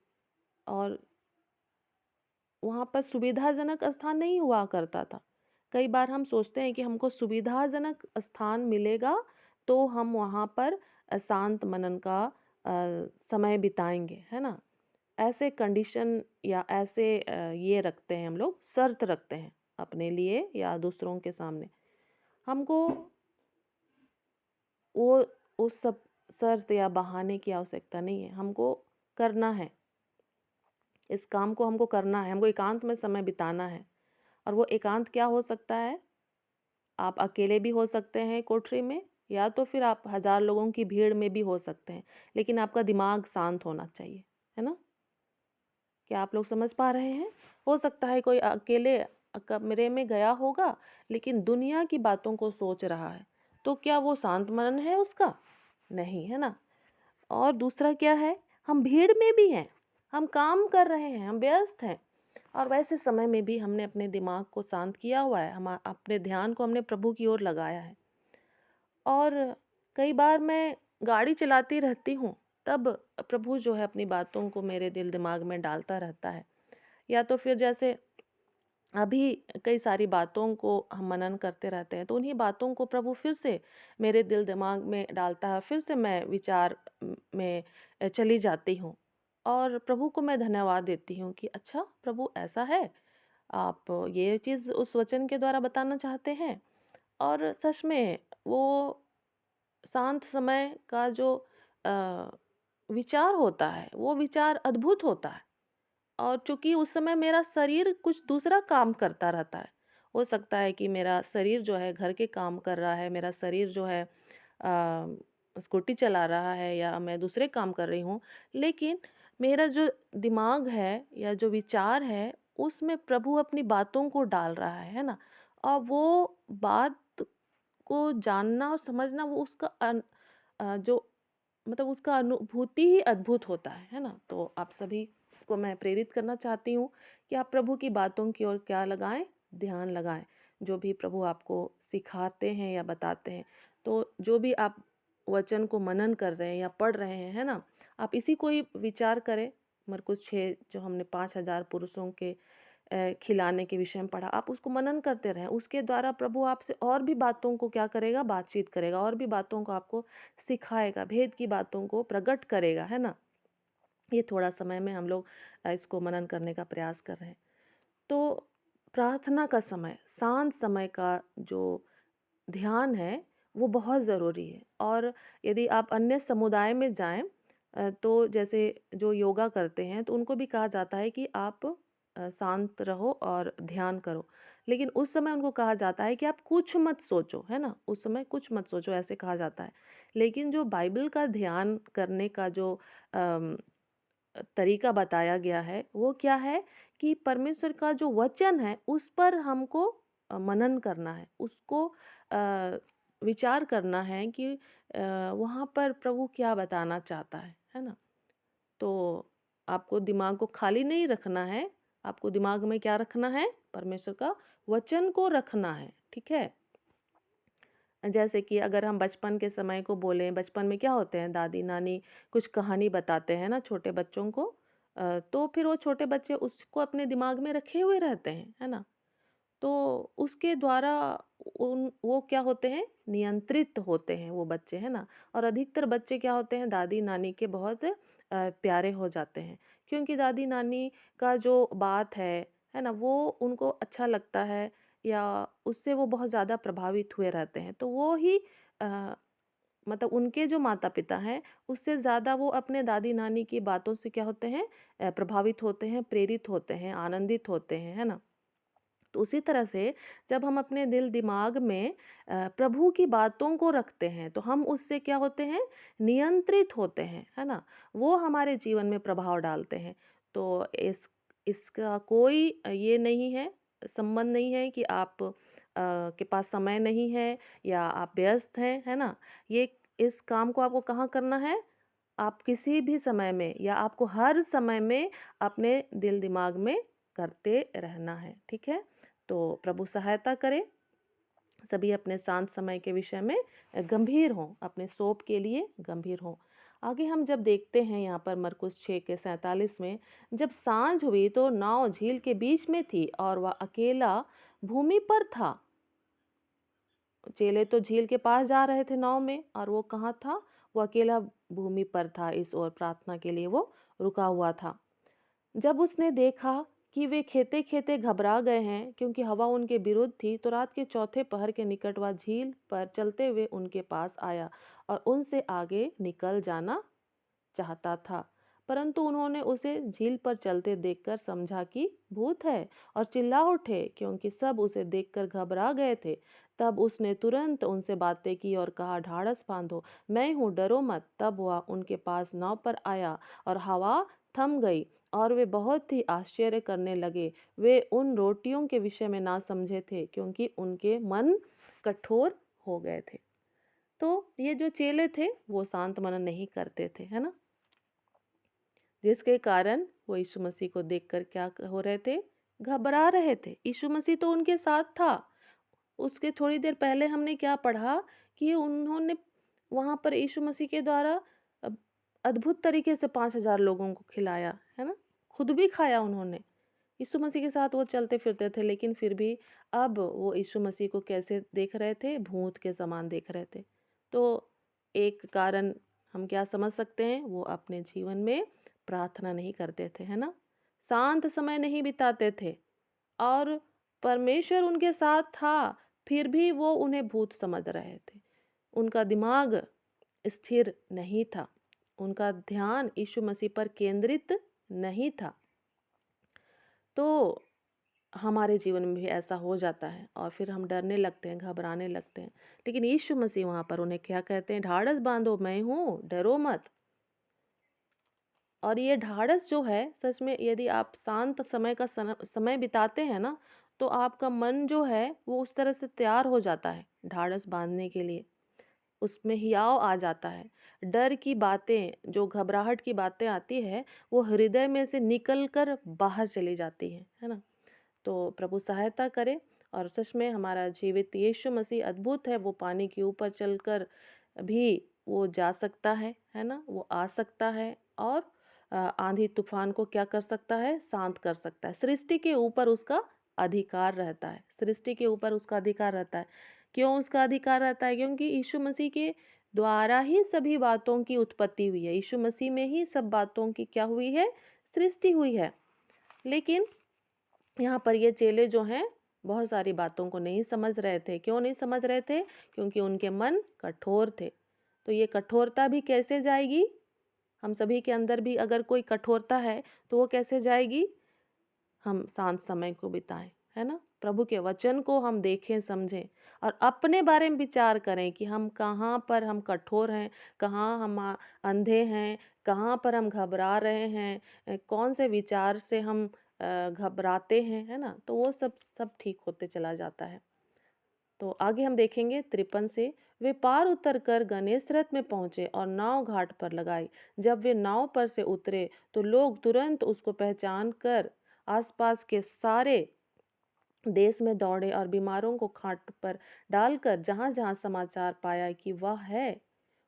और वहाँ पर सुविधाजनक स्थान नहीं हुआ करता था। कई बार हम सोचते हैं कि हमको सुविधाजनक स्थान मिलेगा तो हम वहाँ पर शांत मनन का समय बिताएंगे, है ना? ऐसे कंडीशन या ऐसे ये रखते हैं, हम लोग शर्त रखते हैं अपने लिए या दूसरों के सामने। हमको वो उस सब शर्त या बहाने की आवश्यकता नहीं है। हमको करना है, इस काम को हमको करना है, हमको एकांत में समय बिताना है। और वो एकांत क्या हो सकता है? आप अकेले भी हो सकते हैं कोठरी में, या तो फिर आप 1000 लोगों की भीड़ में भी हो सकते हैं, लेकिन आपका दिमाग शांत होना चाहिए, है ना? क्या आप लोग समझ पा रहे हैं? हो सकता है कोई अकेले कमरे में गया होगा लेकिन दुनिया की बातों को सोच रहा है, तो क्या वो शांत मन है उसका? नहीं, है ना? और दूसरा क्या है? हम भीड़ में भी हैं, हम काम कर रहे हैं, हम व्यस्त हैं, और वैसे समय में भी हमने अपने दिमाग को शांत किया हुआ है, हम अपने ध्यान को हमने प्रभु की ओर लगाया है। और कई बार मैं गाड़ी चलाती रहती हूँ, तब प्रभु जो है अपनी बातों को मेरे दिल दिमाग में डालता रहता है। या तो फिर जैसे अभी कई सारी बातों को हम मनन करते रहते हैं, तो उन्हीं बातों को प्रभु फिर से मेरे दिल दिमाग में डालता है, फिर से मैं विचार में चली जाती हूँ। और प्रभु को मैं धन्यवाद देती हूँ कि अच्छा प्रभु ऐसा है, आप ये चीज़ उस वचन के द्वारा बताना चाहते हैं। और सच में वो शांत समय का जो विचार होता है, वो विचार अद्भुत होता है। और चूँकि उस समय मेरा शरीर कुछ दूसरा काम करता रहता है। हो सकता है कि मेरा शरीर जो है घर के काम कर रहा है, मेरा शरीर जो है स्कूटी चला रहा है, या मैं दूसरे काम कर रही हूँ। लेकिन मेरा जो दिमाग है या जो विचार है, उसमें प्रभु अपनी बातों को डाल रहा है ना? और वो बात को जानना और समझना, वो उसका जो मतलब उसका अनुभूति ही अद्भुत होता है ना? तो आप सभी आपको मैं प्रेरित करना चाहती हूँ कि आप प्रभु की बातों की ओर क्या लगाएं, ध्यान लगाएं। जो भी प्रभु आपको सिखाते हैं या बताते हैं, तो जो भी आप वचन को मनन कर रहे हैं या पढ़ रहे हैं, है ना, आप इसी को ही विचार करें। मरकुस 6 जो हमने 5,000 पुरुषों के खिलाने के विषय में पढ़ा, आप उसको मनन करते रहें। उसके द्वारा प्रभु आपसे और भी बातों को क्या करेगा, बातचीत करेगा, और भी बातों को आपको सिखाएगा, भेद की बातों को प्रकट करेगा, है ना। ये थोड़ा समय में हम लोग इसको मनन करने का प्रयास कर रहे हैं। तो प्रार्थना का समय, शांत समय का जो ध्यान है, वो बहुत ज़रूरी है। और यदि आप अन्य समुदाय में जाएँ तो जैसे जो योगा करते हैं, तो उनको भी कहा जाता है कि आप शांत रहो और ध्यान करो। लेकिन उस समय उनको कहा जाता है कि आप कुछ मत सोचो, है ना? उस समय कुछ मत सोचो, ऐसे कहा जाता है। लेकिन जो बाइबल का ध्यान करने का जो अम, तरीका बताया गया है, वो क्या है कि परमेश्वर का जो वचन है, उस पर हमको मनन करना है। उसको विचार करना है कि वहाँ पर प्रभु क्या बताना चाहता है ना? तो आपको दिमाग को खाली नहीं रखना है, आपको दिमाग में क्या रखना है? परमेश्वर का वचन को रखना है, ठीक है? जैसे कि अगर हम बचपन के समय को बोलें, बचपन में क्या होते हैं, दादी-नानी कुछ कहानी बताते हैं ना छोटे बच्चों को, तो फिर वो छोटे बच्चे उसको अपने दिमाग में रखे हुए रहते हैं, है ना? तो उसके द्वारा उन वो क्या होते हैं, नियंत्रित होते हैं वो बच्चे, है ना। और अधिकतर बच्चे क्या होते हैं, दादी नानी के बहुत प्यारे हो जाते हैं, क्योंकि दादी नानी का जो बात है ना, वो उनको अच्छा लगता है, या उससे वो बहुत ज़्यादा प्रभावित हुए रहते हैं। तो वो ही अ, मतलब उनके जो माता पिता हैं, उससे ज़्यादा वो अपने दादी नानी की बातों से क्या होते हैं, प्रभावित होते हैं, प्रेरित होते हैं, आनंदित होते हैं, है ना। तो उसी तरह से जब हम अपने दिल दिमाग में प्रभु की बातों को रखते हैं, तो हम उससे क्या होते हैं, नियंत्रित होते हैं, है ना। वो हमारे जीवन में प्रभाव डालते हैं। तो इसका कोई ये नहीं है, संबंध नहीं है कि आप के पास समय नहीं है या आप व्यस्त हैं, है ना। ये इस काम को आपको कहाँ करना है, आप किसी भी समय में, या आपको हर समय में अपने दिल दिमाग में करते रहना है, ठीक है। तो प्रभु सहायता करे, सभी अपने शांत समय के विषय में गंभीर हों, अपने सोप के लिए गंभीर हों। आगे हम जब देखते हैं यहाँ पर मरकुस 6 के 47 में, जब सांझ हुई तो नाव झील के बीच में थी और वह अकेला भूमि पर था। चेले तो झील के पास जा रहे थे नाव में, और वो कहाँ था, वो अकेला भूमि पर था, इस ओर प्रार्थना के लिए वो रुका हुआ था। जब उसने देखा कि वे खेते खेते घबरा गए हैं, क्योंकि हवा उनके विरुद्ध थी, तो रात के चौथे पहर के निकट वह झील पर चलते हुए उनके पास आया और उनसे आगे निकल जाना चाहता था। परंतु उन्होंने उसे झील पर चलते देखकर समझा कि भूत है और चिल्ला उठे, क्योंकि सब उसे देखकर घबरा गए थे। तब उसने तुरंत उनसे बातें की और कहा, ढाढ़स बांधो, मैं हूँ, डरो मत। तब वह उनके पास नाव पर आया और हवा थम गई और वे बहुत ही आश्चर्य करने लगे। वे उन रोटियों के विषय में ना समझे थे, क्योंकि उनके मन कठोर हो गए थे। तो ये जो चेले थे, वो शांत मनन नहीं करते थे, है ना, जिसके कारण वो यीशु मसीह को देखकर क्या हो रहे थे, घबरा रहे थे। यीशु मसीह तो उनके साथ था। उसके थोड़ी देर पहले हमने क्या पढ़ा कि उन्होंने वहाँ पर यीशु मसीह के द्वारा अ, अद्भुत तरीके से 5,000 लोगों को खिलाया, है ना, खुद भी खाया उन्होंने। यीशु मसीह के साथ वो चलते फिरते थे, लेकिन फिर भी अब वो यीशु मसीह को कैसे देख रहे थे, भूत के समान देख रहे थे। तो एक कारण हम क्या समझ सकते हैं, वो अपने जीवन में प्रार्थना नहीं करते थे, है ना, शांत समय नहीं बिताते थे, और परमेश्वर उनके साथ था, फिर भी वो उन्हें भूत समझ रहे थे। उनका दिमाग स्थिर नहीं था, उनका ध्यान यीशु मसीह पर केंद्रित नहीं था। तो हमारे जीवन में भी ऐसा हो जाता है, और फिर हम डरने लगते हैं, घबराने लगते हैं। लेकिन यीशु मसीह वहाँ पर उन्हें क्या कहते हैं, ढाढ़स बांधो, मैं हूँ, डरो मत। और ये ढाढ़स जो है, सच में यदि आप शांत समय का समय बिताते हैं ना, तो आपका मन जो है वो उस तरह से तैयार हो जाता है ढाढ़स बांधने के लिए। उसमें हियाव आ जाता है। डर की बातें, जो घबराहट की बातें आती है, वो हृदय में से निकल कर बाहर चली जाती हैं, है ना? तो प्रभु सहायता करे और सच में हमारा जीवित यीशु मसीह अद्भुत है। वो पानी के ऊपर चलकर भी वो जा सकता है ना? वो आ सकता है और आंधी तूफान को क्या कर सकता है? शांत कर सकता है। सृष्टि के ऊपर उसका अधिकार रहता है। सृष्टि के ऊपर उसका अधिकार रहता है। क्यों उसका अधिकार रहता है? क्योंकि यीशु मसीह के द्वारा ही सभी बातों की उत्पत्ति हुई है। यीशु मसीह में ही सब बातों की क्या हुई है? सृष्टि हुई है। लेकिन यहाँ पर ये चेले जो हैं बहुत सारी बातों को नहीं समझ रहे थे। क्यों नहीं समझ रहे थे? क्योंकि उनके मन कठोर थे। तो ये कठोरता भी कैसे जाएगी? हम सभी के अंदर भी अगर कोई कठोरता है तो वो कैसे जाएगी? हम शांत समय को बिताएं, है ना? प्रभु के वचन को हम देखें, समझें और अपने बारे में विचार करें कि हम कहाँ पर हम कठोर हैं, कहाँ हम अंधे हैं, कहाँ पर हम घबरा रहे हैं, कौन से विचार से हम घबराते हैं, है ना? तो वो सब सब ठीक होते चला जाता है। तो आगे हम देखेंगे 53 से, वे पार उतर कर गनेस रथ में पहुंचे और नाव घाट पर लगाई। जब वे नाव पर से उतरे तो लोग तुरंत उसको पहचान कर आसपास के सारे देश में दौड़े और बीमारों को खाट पर डालकर जहाँ जहाँ समाचार पाया कि वह है,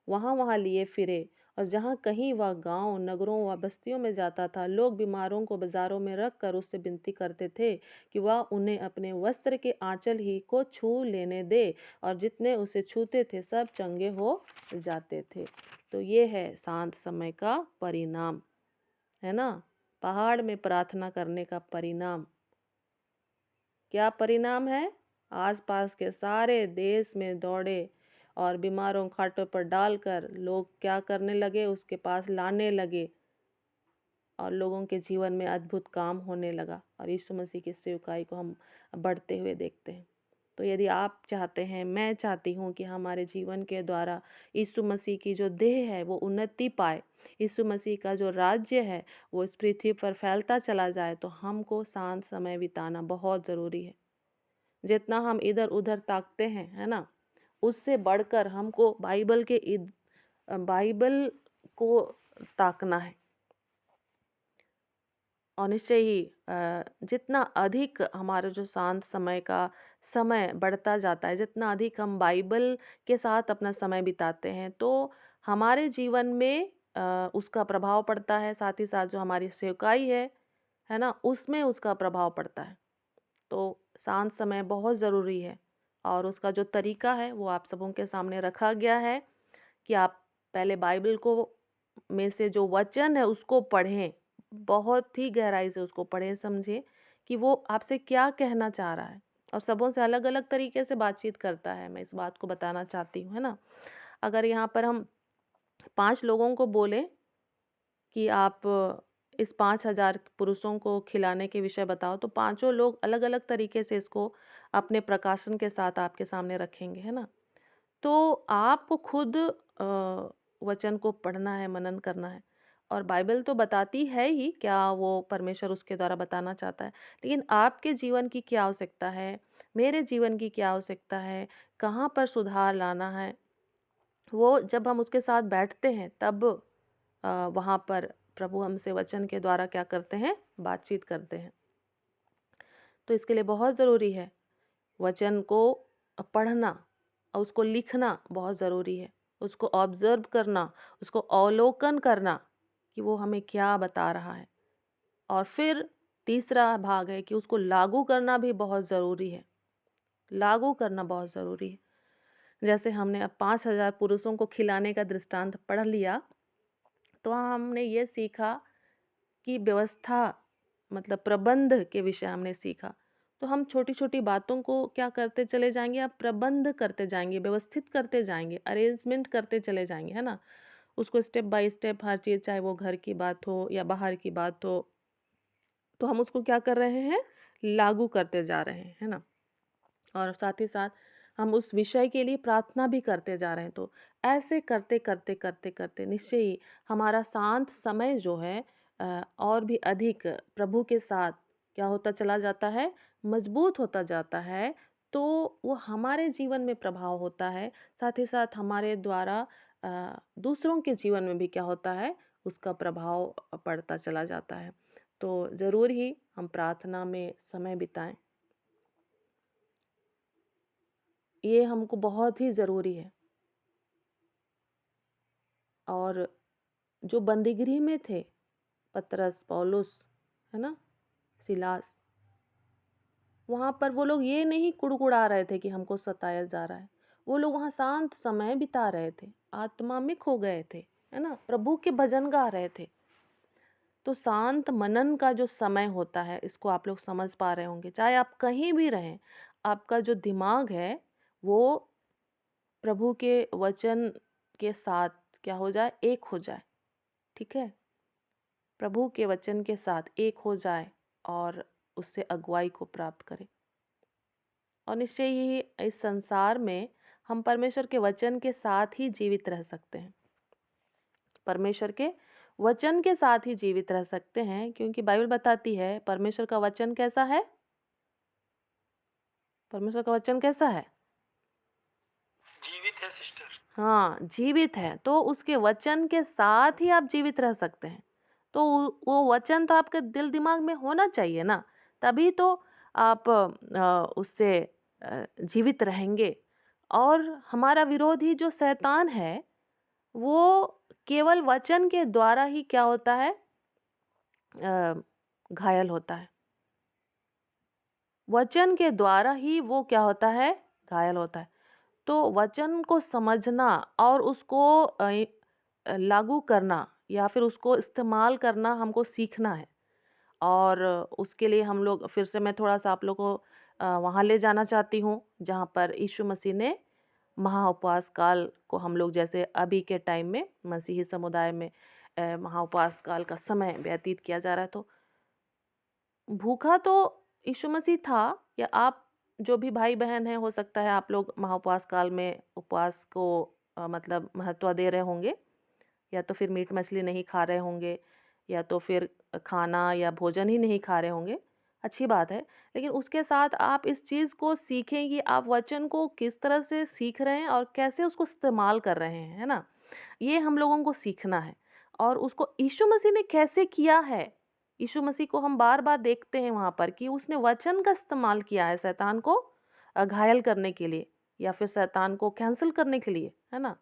वहाँ वहाँ लिए फिरे। और जहाँ कहीं वह गांव, नगरों व बस्तियों में जाता था, लोग बीमारों को बाजारों में रख कर उससे विनती करते थे कि वह उन्हें अपने वस्त्र के आंचल ही को छू लेने दे, और जितने उसे छूते थे सब चंगे हो जाते थे। तो ये है शांत समय का परिणाम, है ना? पहाड़ में प्रार्थना करने का परिणाम क्या परिणाम है? आसपास के सारे देश में दौड़े और बीमारों खाटों पर डालकर लोग क्या करने लगे? उसके पास लाने लगे और लोगों के जीवन में अद्भुत काम होने लगा और यीशु मसीह की सेवकाई को हम बढ़ते हुए देखते हैं। तो यदि आप चाहते हैं, मैं चाहती हूँ कि हमारे जीवन के द्वारा यीशु मसीह की जो देह है वो उन्नति पाए, यीशु मसीह का जो राज्य है वो इस पृथ्वी पर फैलता चला जाए, तो हमको शांत समय बिताना बहुत ज़रूरी है। जितना हम इधर उधर ताकते हैं, है ना, उससे बढ़कर हमको बाइबल को ताकना है। और निश्चय ही जितना अधिक हमारा जो शांत समय का समय बढ़ता जाता है, जितना अधिक हम बाइबल के साथ अपना समय बिताते हैं, तो हमारे जीवन में उसका प्रभाव पड़ता है। साथ ही साथ जो हमारी सेवकाई है ना, उसमें उसका प्रभाव पड़ता है। तो शांत समय बहुत ज़रूरी है और उसका जो तरीका है वो आप सबों के सामने रखा गया है कि आप पहले बाइबल को में से जो वचन है उसको पढ़ें, बहुत ही गहराई से उसको पढ़ें, समझें कि वो आपसे क्या कहना चाह रहा है। और सबों से अलग अलग तरीके से बातचीत करता है, मैं इस बात को बताना चाहती हूँ, है ना। अगर यहाँ पर हम 5 लोगों को बोलें कि आप इस 5,000 पुरुषों को खिलाने के विषय बताओ, तो पाँचों लोग अलग अलग तरीके से इसको अपने प्रकाशन के साथ आपके सामने रखेंगे, है ना। तो आपको खुद वचन को पढ़ना है, मनन करना है। और बाइबल तो बताती है ही क्या वो परमेश्वर उसके द्वारा बताना चाहता है, लेकिन आपके जीवन की क्या आवश्यकता है, मेरे जीवन की क्या आवश्यकता है, कहाँ पर सुधार लाना है, वो जब हम उसके साथ बैठते हैं तब वहाँ पर प्रभु हमसे वचन के द्वारा क्या करते हैं? बातचीत करते हैं। तो इसके लिए बहुत ज़रूरी है वचन को पढ़ना और उसको लिखना बहुत ज़रूरी है। उसको ऑब्ज़र्व करना, उसको अवलोकन करना कि वो हमें क्या बता रहा है। और फिर तीसरा भाग है कि उसको लागू करना भी बहुत ज़रूरी है। लागू करना बहुत ज़रूरी है। जैसे हमने अब 5,000 पुरुषों को खिलाने का दृष्टांत पढ़ लिया, तो हमने ये सीखा कि व्यवस्था मतलब प्रबंध के विषय हमने सीखा। तो हम छोटी-छोटी बातों को क्या करते चले जाएँगे, अब प्रबंध करते जाएँगे, व्यवस्थित करते जाएँगे, अरेंजमेंट करते चले जाएँगे, है ना? उसको स्टेप बाय स्टेप हर चीज़, चाहे वो घर की बात हो या बाहर की बात हो, तो हम उसको क्या कर रहे हैं? लागू करते जा रहे हैं, है ना? और साथ ही साथ हम उस विषय के लिए प्रार्थना भी करते जा रहे हैं। तो ऐसे करते करते करते करते निश्चय ही हमारा शांत समय जो है और भी अधिक प्रभु के साथ क्या होता चला जाता है? मजबूत होता जाता है। तो वो हमारे जीवन में प्रभाव होता है, साथ ही साथ हमारे द्वारा दूसरों के जीवन में भी क्या होता है, उसका प्रभाव पड़ता चला जाता है। तो ज़रूर ही हम प्रार्थना में समय बिताएँ, ये हमको बहुत ही ज़रूरी है। और जो बंदीगृह में थे, पतरस, पौलुस, है ना? सिलास, वहाँ पर वो लोग ये नहीं कुड़कुड़ा रहे थे कि हमको सताया जा रहा है। वो लोग वहाँ शांत समय बिता रहे थे, आत्मा में खो गए थे, है ना? प्रभु के भजन गा रहे थे। तो शांत मनन का जो समय होता है, इसको आप लोग समझ पा रहे होंगे। चाहे आप कहीं भी रहें, आपका जो दिमाग है, वो प्रभु के वचन के साथ क्या हो जाए? एक हो जाए, ठीक है? प्रभु के वचन के साथ एक हो जाए और उससे अगुवाई को प्राप्त करें। और निश्चय ही इस संसार में हम परमेश्वर के वचन के साथ ही जीवित रह सकते हैं। परमेश्वर के वचन के साथ ही जीवित रह सकते हैं, क्योंकि बाइबल बताती है परमेश्वर का वचन कैसा है? परमेश्वर का वचन कैसा है? जीवित है सिस्टर। हाँ, जीवित है। तो उसके वचन के साथ ही आप जीवित रह सकते हैं। तो वो वचन तो आपके दिल दिमाग में होना चाहिए ना, तभी तो आप उससे जीवित रहेंगे। और हमारा विरोधी जो शैतान है, वो केवल वचन के द्वारा ही क्या होता है? घायल होता है। वचन के द्वारा ही वो क्या होता है? घायल होता है। तो वचन को समझना और उसको लागू करना या फिर उसको इस्तेमाल करना हमको सीखना है। और उसके लिए हम लोग फिर से मैं थोड़ा-सा आप लोग को वहाँ ले जाना चाहती हूँ, जहाँ पर यीशु मसीह ने महाउपवास काल को हम लोग जैसे अभी के टाइम में मसीही समुदाय में महाउपवास काल का समय व्यतीत किया जा रहा है। तो भूखा तो यीशु मसीह था, या आप जो भी भाई-बहन हैं, हो सकता है आप लोग महाउपवास काल में उपवास को मतलब महत्व दे रहे होंगे, या तो फिर मीट मछली नहीं खा रहे होंगे, या तो फिर खाना या भोजन ही नहीं खा रहे होंगे। अच्छी बात है, लेकिन उसके साथ आप इस चीज़ को सीखें कि आप वचन को किस तरह से सीख रहे हैं और कैसे उसको इस्तेमाल कर रहे हैं, है ना? ये हम लोगों को सीखना है। और उसको यीशु मसीह ने कैसे किया है, यीशु मसीह को हम बार-बार देखते हैं वहाँ पर कि उसने वचन का इस्तेमाल किया है शैतान को घायल करने के लिए, या फिर शैतान को कैंसल करने के लिए, है ना?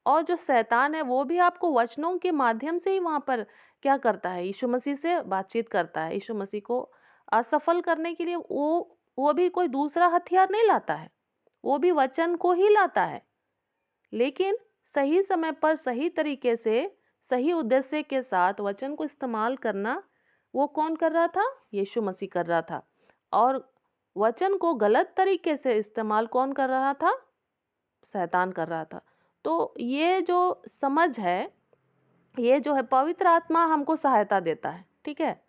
और जो शैतान है वो भी आपको वचनों के माध्यम से ही वहाँ पर क्या करता है? यीशु मसीह से बातचीत करता है। यीशु मसीह को असफल करने के लिए वो भी कोई दूसरा हथियार नहीं लाता है, वो भी वचन को ही लाता है। लेकिन सही समय पर सही तरीके से, सही उद्देश्य के साथ वचन को इस्तेमाल करना, वो कौन कर रहा था? यीशु मसीह कर रहा था। और वचन को गलत तरीके से इस्तेमाल कौन कर रहा था? शैतान कर रहा था। तो ये जो समझ है, ये जो है पवित्र आत्मा हमको सहायता देता है, ठीक है?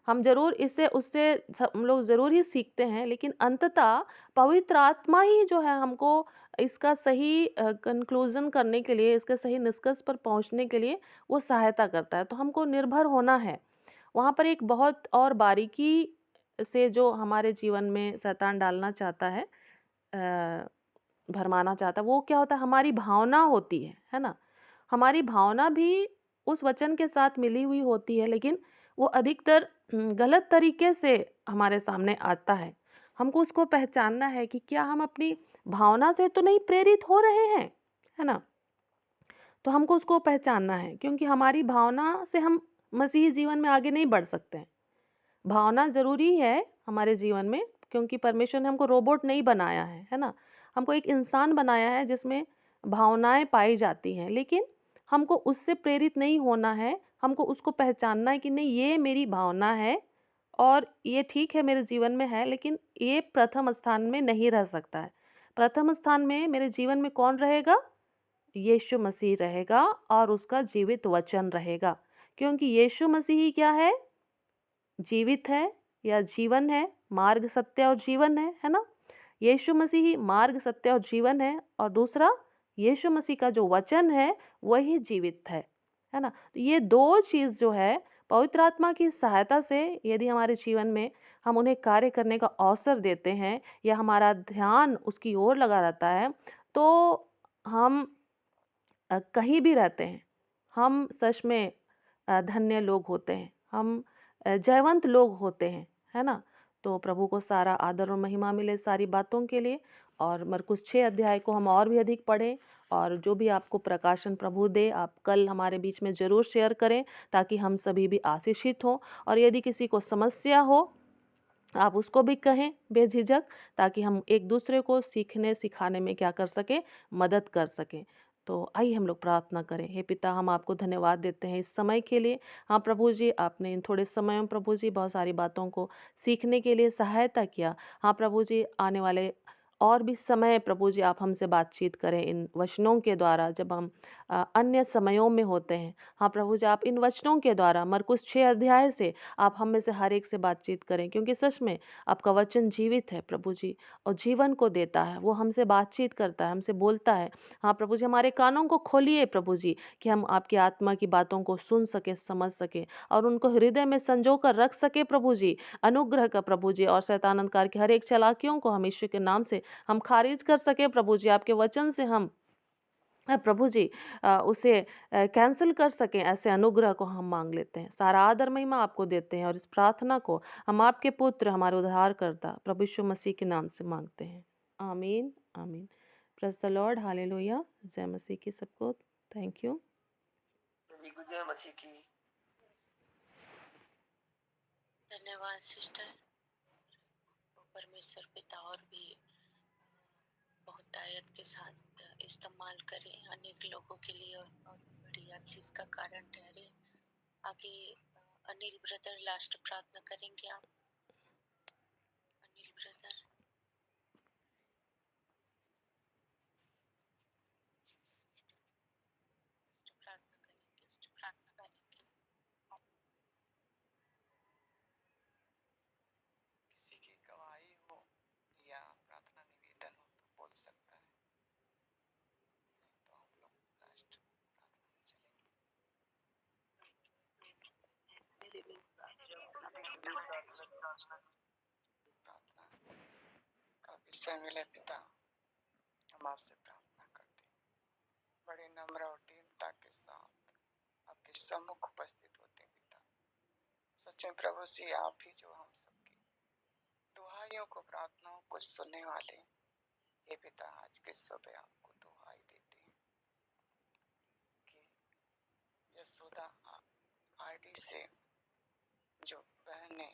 हम ज़रूर इससे उससे हम लोग ज़रूर ही सीखते हैं, लेकिन अंततः पवित्र आत्मा ही जो है हमको इसका सही कंक्लूज़न करने के लिए, इसके सही निष्कर्ष पर पहुँचने के लिए वो सहायता करता है। तो हमको निर्भर होना है। वहाँ पर एक बहुत और बारीकी से जो हमारे जीवन में शैतान डालना चाहता है, अ, भरमाना चाहता है, वो क्या होता है? हमारी भावना होती है ना? हमारी भावना भी उस वचन के साथ मिली हुई होती है, लेकिन वो अधिकतर गलत तरीके से हमारे सामने आता है। हमको उसको पहचानना है कि क्या हम अपनी भावना से तो नहीं प्रेरित हो रहे हैं, है ना? तो हमको उसको पहचानना है, क्योंकि हमारी भावना से हम मसीही जीवन में आगे नहीं बढ़ सकते हैं। भावना ज़रूरी है हमारे जीवन में, क्योंकि परमेश्वर ने हमको रोबोट नहीं बनाया है ना? हमको एक इंसान बनाया है जिसमें भावनाएँ पाई जाती हैं, लेकिन हमको उससे प्रेरित नहीं होना है। हमको उसको पहचानना है कि नहीं, ये मेरी भावना है और ये ठीक है मेरे जीवन में है, लेकिन ये प्रथम स्थान में नहीं रह सकता है। प्रथम स्थान में मेरे जीवन में कौन रहेगा? यीशु मसीह रहेगा और उसका जीवित वचन रहेगा। क्योंकि यीशु मसीह ही क्या है? जीवित है या जीवन है, मार्ग, सत्य और जीवन है ना? यीशु मसीह ही मार्ग, सत्य और जीवन है, और दूसरा यीशु मसीह का जो वचन है वही जीवित है ना? तो ये 2 चीज़ जो है पवित्र आत्मा की सहायता से यदि हमारे जीवन में हम उन्हें कार्य करने का अवसर देते हैं या हमारा ध्यान उसकी ओर लगा रहता है, तो हम कहीं भी रहते हैं, हम सच में धन्य लोग होते हैं, हम जयवंत लोग होते हैं, है ना? तो प्रभु को सारा आदर और महिमा मिले सारी बातों के लिए। और मरकुस 6 अध्याय को हम और भी अधिक पढ़ें, और जो भी आपको प्रकाशन प्रभु दे, आप कल हमारे बीच में ज़रूर शेयर करें, ताकि हम सभी भी आशीषित हों। और यदि किसी को समस्या हो, आप उसको भी कहें बेझिझक, ताकि हम एक दूसरे को सीखने सिखाने में क्या कर सकें, मदद कर सकें। तो आइए हम लोग प्रार्थना करें। हे पिता, हम आपको धन्यवाद देते हैं इस समय के लिए। हाँ प्रभु जी, आपने इन थोड़े समय में प्रभु जी बहुत सारी बातों को सीखने के लिए सहायता किया। हाँ प्रभु जी, आने वाले और भी समय प्रभु जी आप हमसे बातचीत करें इन वचनों के द्वारा, जब हम अन्य समयों में होते हैं। हाँ प्रभु जी, आप इन वचनों के द्वारा मरकुस 6 अध्याय से आप हम में से हर एक से बातचीत करें, क्योंकि सच में आपका वचन जीवित है प्रभु जी, और जीवन को देता है। वो हमसे बातचीत करता है, हमसे बोलता है। हाँ प्रभु जी, हमारे कानों को खोलिए प्रभु जी, कि हम आपकी आत्मा की बातों को सुन सके, समझ सके, और उनको हृदय में संजो कर रख सके प्रभु जी। अनुग्रह का प्रभु जी, और शैतान अंधकार की हर एक चालाकियों को हम यीशु के नाम से हम खारिज कर सके प्रभु जी। आपके वचन से हम प्रभु जी उसे कैंसिल कर सकें, ऐसे अनुग्रह को हम मांग लेते हैं। सारा आदर महिमा आपको देते हैं, और इस प्रार्थना को हम आपके पुत्र, हमारे उद्धारकर्ता प्रभु यीशु मसीह के नाम से मांगते हैं। आमीन आमीन। Praise the Lord, hallelujah. जय मसीह की सबको। Thank you. जय मसीह की। धन्यवाद सिस्टर। वो परमेश्वर पिता और भी बहुत आयत के साथ इस्तेमाल करें अनेक लोगों के लिए, और बड़ी चीज का कारण ठहरे। आगे अनिल ब्रदर लास्ट प्रार्थना करेंगे आप। अनिल ब्रदर, प्रार्थना करेंगे। किसी की गवाही हो या प्रार्थना निवेदन हो तो बोल सकता है, नहीं तो हम लोग लास्ट प्रार्थना में चलेंगे। प्रार्थना का विषय मिले पिता, हम आपसे प्रार्थना करते हैं, बड़े नम्र और दीनता के साथ आपके सम्मुख उपस्थित होते हैं पिता। सच में प्रभु जी, आप ही जो हम सबकी दुहाइयों को, प्रार्थनाओं को सुनने वाले, ये पिता आज के सुबह आपको दुहाई देते हैं कि यशोदा आईडी से जो बहन ने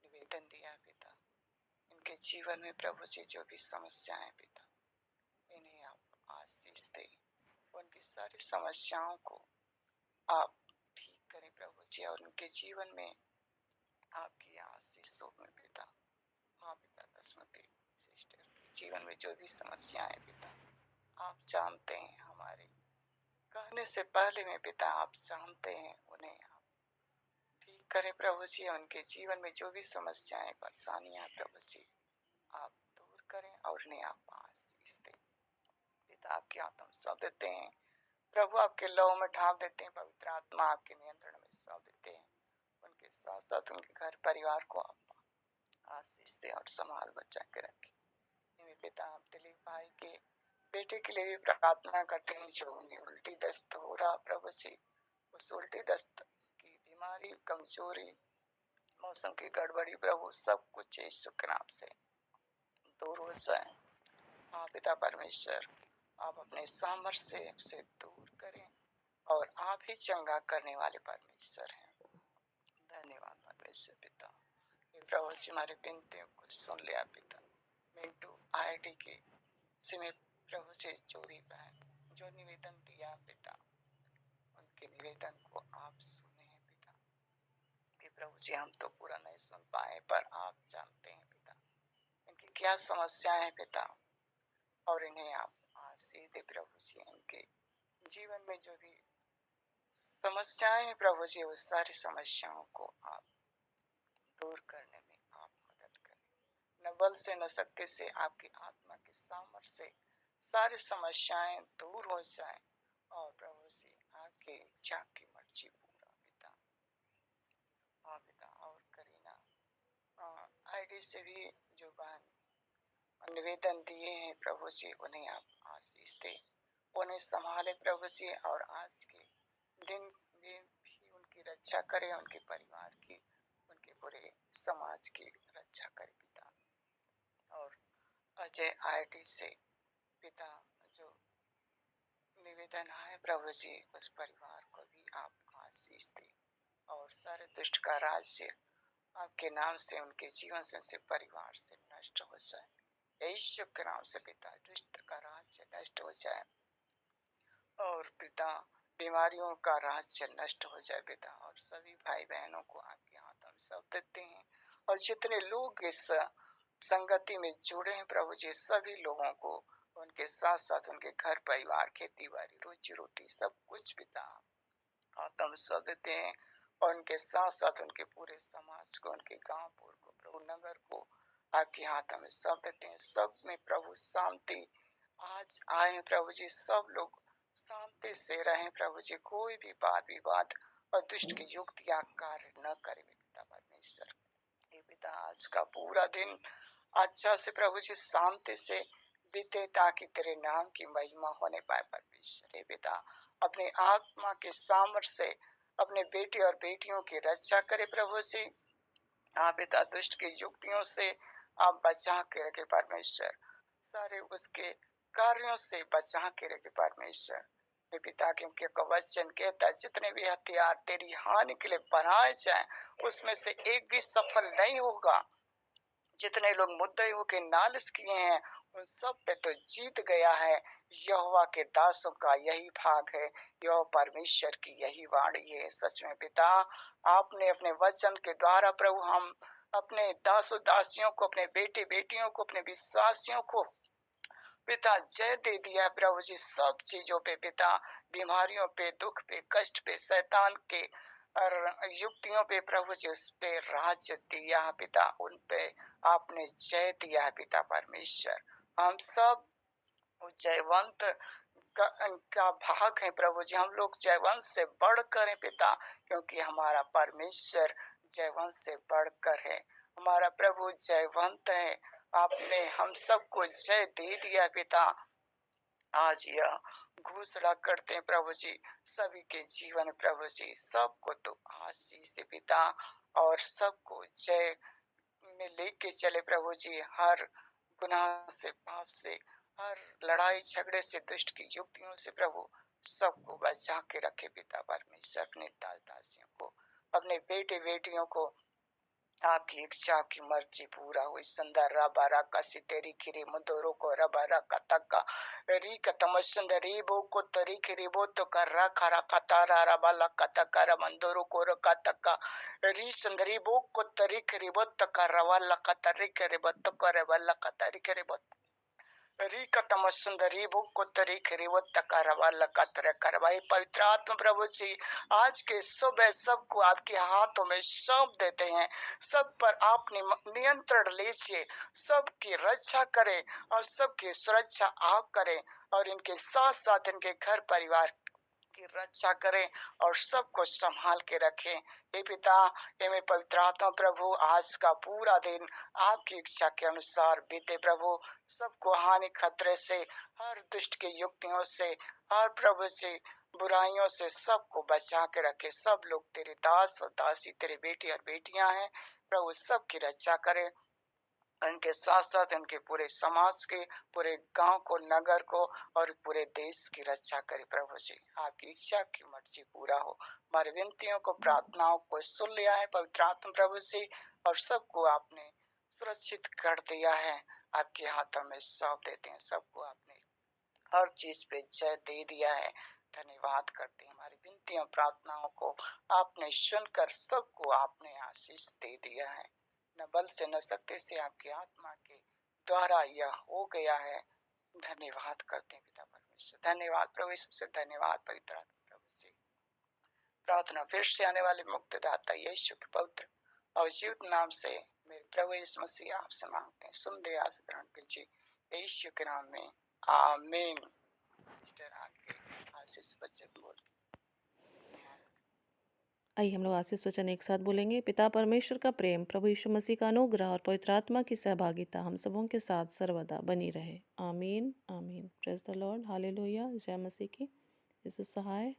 निवेदन दिया पिता, इनके जीवन में प्रभु जी जो भी समस्याएं पिता, इन्हें आप आशीष दे, उनकी सारी समस्याओं को आप ठीक करें प्रभु जी, और उनके जीवन में आपकी आशीषों में पिता। हाँ पिता, दसमती सिस्टर के जीवन में जो भी समस्याएं पिता, आप जानते हैं, हमारे कहने से पहले में पिता आप जानते हैं, उन्हें आप ठीक करें प्रभु जी। उनके जीवन में जो भी समस्याएं, परेशानियां प्रभु जी आप दूर करें, और उन्हें आप आशीष दें पिता। आपके हाथों में सौंप देते हैं प्रभु, आपके लौ में ढांप देते हैं, पवित्र आत्मा आपके नियंत्रण में सौंप देते हैं। उनके साथ साथ उनके घर परिवार को आप आशीष दें और संभाल बचा के रखें। पिता, आप दिलीप भाई के बेटे के लिए भी प्रार्थना करते हैं, जो उन्हें उल्टी दस्त हो रहा प्रभु जी, उस उल्टी दस्त की बीमारी, कमजोरी, मौसम की गड़बड़ी प्रभु, सब कुछ यीशु के नाम से दूर हो जाए। हाँ पिता परमेश्वर, आप अपने सामर्थ्य से उसे दूर करें, और आप ही चंगा करने वाले परमेश्वर हैं। धन्यवाद परमेश्वर पिता। प्रभु जी, हमारे विनतियों को सुन लिया पिता। मिंटू आईडी के सिमे प्रभु जी, जो भी बहन जो निवेदन दिया पिता, उनके निवेदन को आप सुने हैं पिता। ये प्रभु जी, हम तो पूरा नहीं सुन पाए, पर आप जानते हैं पिता इनकी क्या समस्याएं हैं पिता, और इन्हें आप आशीष दे प्रभु जी। इनके जीवन में जो भी समस्याएं हैं प्रभु जी, उस सारी समस्याओं को आप दूर करने में आप मदद करें। न बल से न शक्ति से, आपकी आत्मा के सामर्थ्य से सारी समस्याएं दूर हो जाएं, और प्रभु जी आपकी इच्छा की मर्जी पूरा पिता। आईडी से भी जो बहन निवेदन दिए हैं प्रभु जी, उन्हें आप आशीष दे, उन्हें संभाले प्रभु जी, और आज के दिन में भी उनकी रक्षा करें, उनके परिवार की, उनके पूरे समाज की रक्षा करें पिता। और अजय आईडी से पिता जो निवेदन है प्रभु जी, उस परिवार को भी आप आशीष दे, और सारे दुष्ट का राज्य आपके नाम से, उनके जीवन से, उनसे परिवार से नष्ट हो जाए। यीशु के नाम से पिता, दुष्ट का राज्य नष्ट हो जाए, और पिता बीमारियों का राज्य नष्ट हो जाए पिता। और सभी भाई बहनों को आपके हाथों में सौंप देते हैं, और जितने लोग इस संगति में जुड़े हैं प्रभु जी, सभी लोगों को, उनके साथ साथ उनके घर परिवार, खेती बाड़ी, रोजी रोटी, सब कुछ पिता हाथों में सौंप देते हैं, और उनके साथ साथ उनके पूरे समाज को, उनके गांव पुर को, प्रभु नगर को आपके हाथों में सौंप देते हैं। सब में प्रभु शांति आज आए प्रभु जी, सब लोग शांति से रहें प्रभु जी, कोई भी वाद विवाद और दुष्ट की युक्ति या कार्य न करे पिता परमेश्वर। हे पिता, आज का पूरा दिन अच्छा से प्रभु जी शांति से बीते, ताकि तेरे नाम की महिमा होने पाए परमेश्वर। हे पिता, अपने आत्मा के सामर्थ्य से अपने बेटे और बेटियों की रक्षा करे प्रभु जी। आप पिता, दुष्ट की युक्तियों से आप बचा के रखे परमेश्वर, सारे उसके कार्यों से बचा के रखे परमेश्वर। हे पिता, क्योंकि वचन कहता है जितने भी हथियार तेरी हानि के लिए बनाए जाए, उसमें से एक भी सफल नहीं होगा। जितने लोग मुद्दे होके नालिश किए हैं, उन सब पे तो जीत गया है। यहोवा के दासों का यही भाग है, यहोवा परमेश्वर की यही वाणी है। सच में पिता, आपने अपने वचन के द्वारा प्रभु हम अपने दासों दासियों को, अपने बेटे बेटियों को, अपने विश्वासियों को पिता जय दे दिया प्रभु जी, सब चीजों पे पिता, बीमारियों पे, दुख पे, कष्ट पे, शैतान के और युक्तियों पे प्रभु जी, उस पे राज्य दिया पिता, उन पे आपने जय दिया है पिता परमेश्वर। हम सब जयवंत का भाग है प्रभु जी, हम लोग जयवंत से बढ़कर हैं पिता, क्योंकि हमारा परमेश्वर जयवंत से बढ़कर है। हमारा प्रभु जयवंत है, आपने हम सबको जय दे दिया पिता। आज यह घोषणा करते हैं प्रभु जी, सभी के जीवन प्रभु जी, सबको तो आशीष दे पिता, और सबको जय में लेके चले प्रभु जी। हर गुनाह से, पाप से, हर लड़ाई झगड़े से, दुष्ट की युक्तियों से प्रभु सबको बचा के रखे पिता परमेश्वर। अपने दास दासियों को, अपने बेटे बेटियों को आपकी इच्छा की मर्जी पूरा हुई। संदर रबारा का सितेरी खिरी मुदोरो को रबारा का तक्का री का तमसंदरी बो को तरी खिरी बो तो कर रा खरा कतारा रबाला का तक्का मंदोरो को रका तक्का री संदरी बो को तरी खिरी बो तो कर रवाला का तरी खिरी बो तो कर रवाला का तरी खिरी बो री कतम सुंदरी वो कुतरी खरी वो तकरवा लकतर करवाई। पवित्र आत्मा प्रभु जी, आज के सुबह सबको आपके हाथों में सौंप देते हैं। सब पर आप नियंत्रण लीजिए, सबकी रक्षा करें, और सबकी सुरक्षा आप करें, और इनके साथ साथ इनके घर परिवार की रक्षा करें, और सबको संभाल के रखें। हे पिता, हे मेरे पवित्र आत्मा प्रभु, आज का पूरा दिन आपकी इच्छा के अनुसार बीते प्रभु। सबको हानि खतरे से, हर दुष्ट की युक्तियों से, हर प्रभु से बुराइयों से सबको बचा के रखे। सब लोग तेरे दास और दासी, तेरे बेटे और बेटियां हैं प्रभु, सबकी रक्षा करे। उनके साथ साथ उनके पूरे समाज के, पूरे गांव को, नगर को, और पूरे देश की रक्षा करे प्रभु जी। आपकी इच्छा की मर्जी पूरा हो। हमारी विनतियों को, प्रार्थनाओं को सुन लिया है पवित्र आत्मा प्रभु जी, और सबको आपने सुरक्षित कर दिया है। आपके हाथों में सौंप देते हैं। सबको आपने हर चीज पे जय दे दिया है। धन्यवाद करते हैं। हमारी विनतियों प्रार्थनाओं को आपने सुनकर सबको आपने आशीष दे दिया है। न बल से न शक्ति से, आपकी आत्मा के द्वारा यह हो गया है। धन्यवाद करते हैं पिता परमेश्वर। धन्यवाद प्रभु यीशु से, धन्यवाद पवित्र आत्मा प्रभु से। प्रार्थना फिर से आने वाले मुक्तिदाता यीशु के पवित्र और जीवित नाम से मेरे प्रभु यीशु मसीह आपसे मांगते हैं। सुन दे, आस ग्रहण कीजिए यीशु के नाम में, आमीन। सिस्टर आगे आशीष बच्चे बोल आइए हम लोग आशीष वचन एक साथ बोलेंगे। पिता परमेश्वर का प्रेम, प्रभु यीशु मसीह का अनुग्रह और पवित्र आत्मा की सहभागिता हम सबों के साथ सर्वदा बनी रहे। आमीन आमीन। Praise the Lord. हालेलुया। जय मसीह की। यीशु सहाय।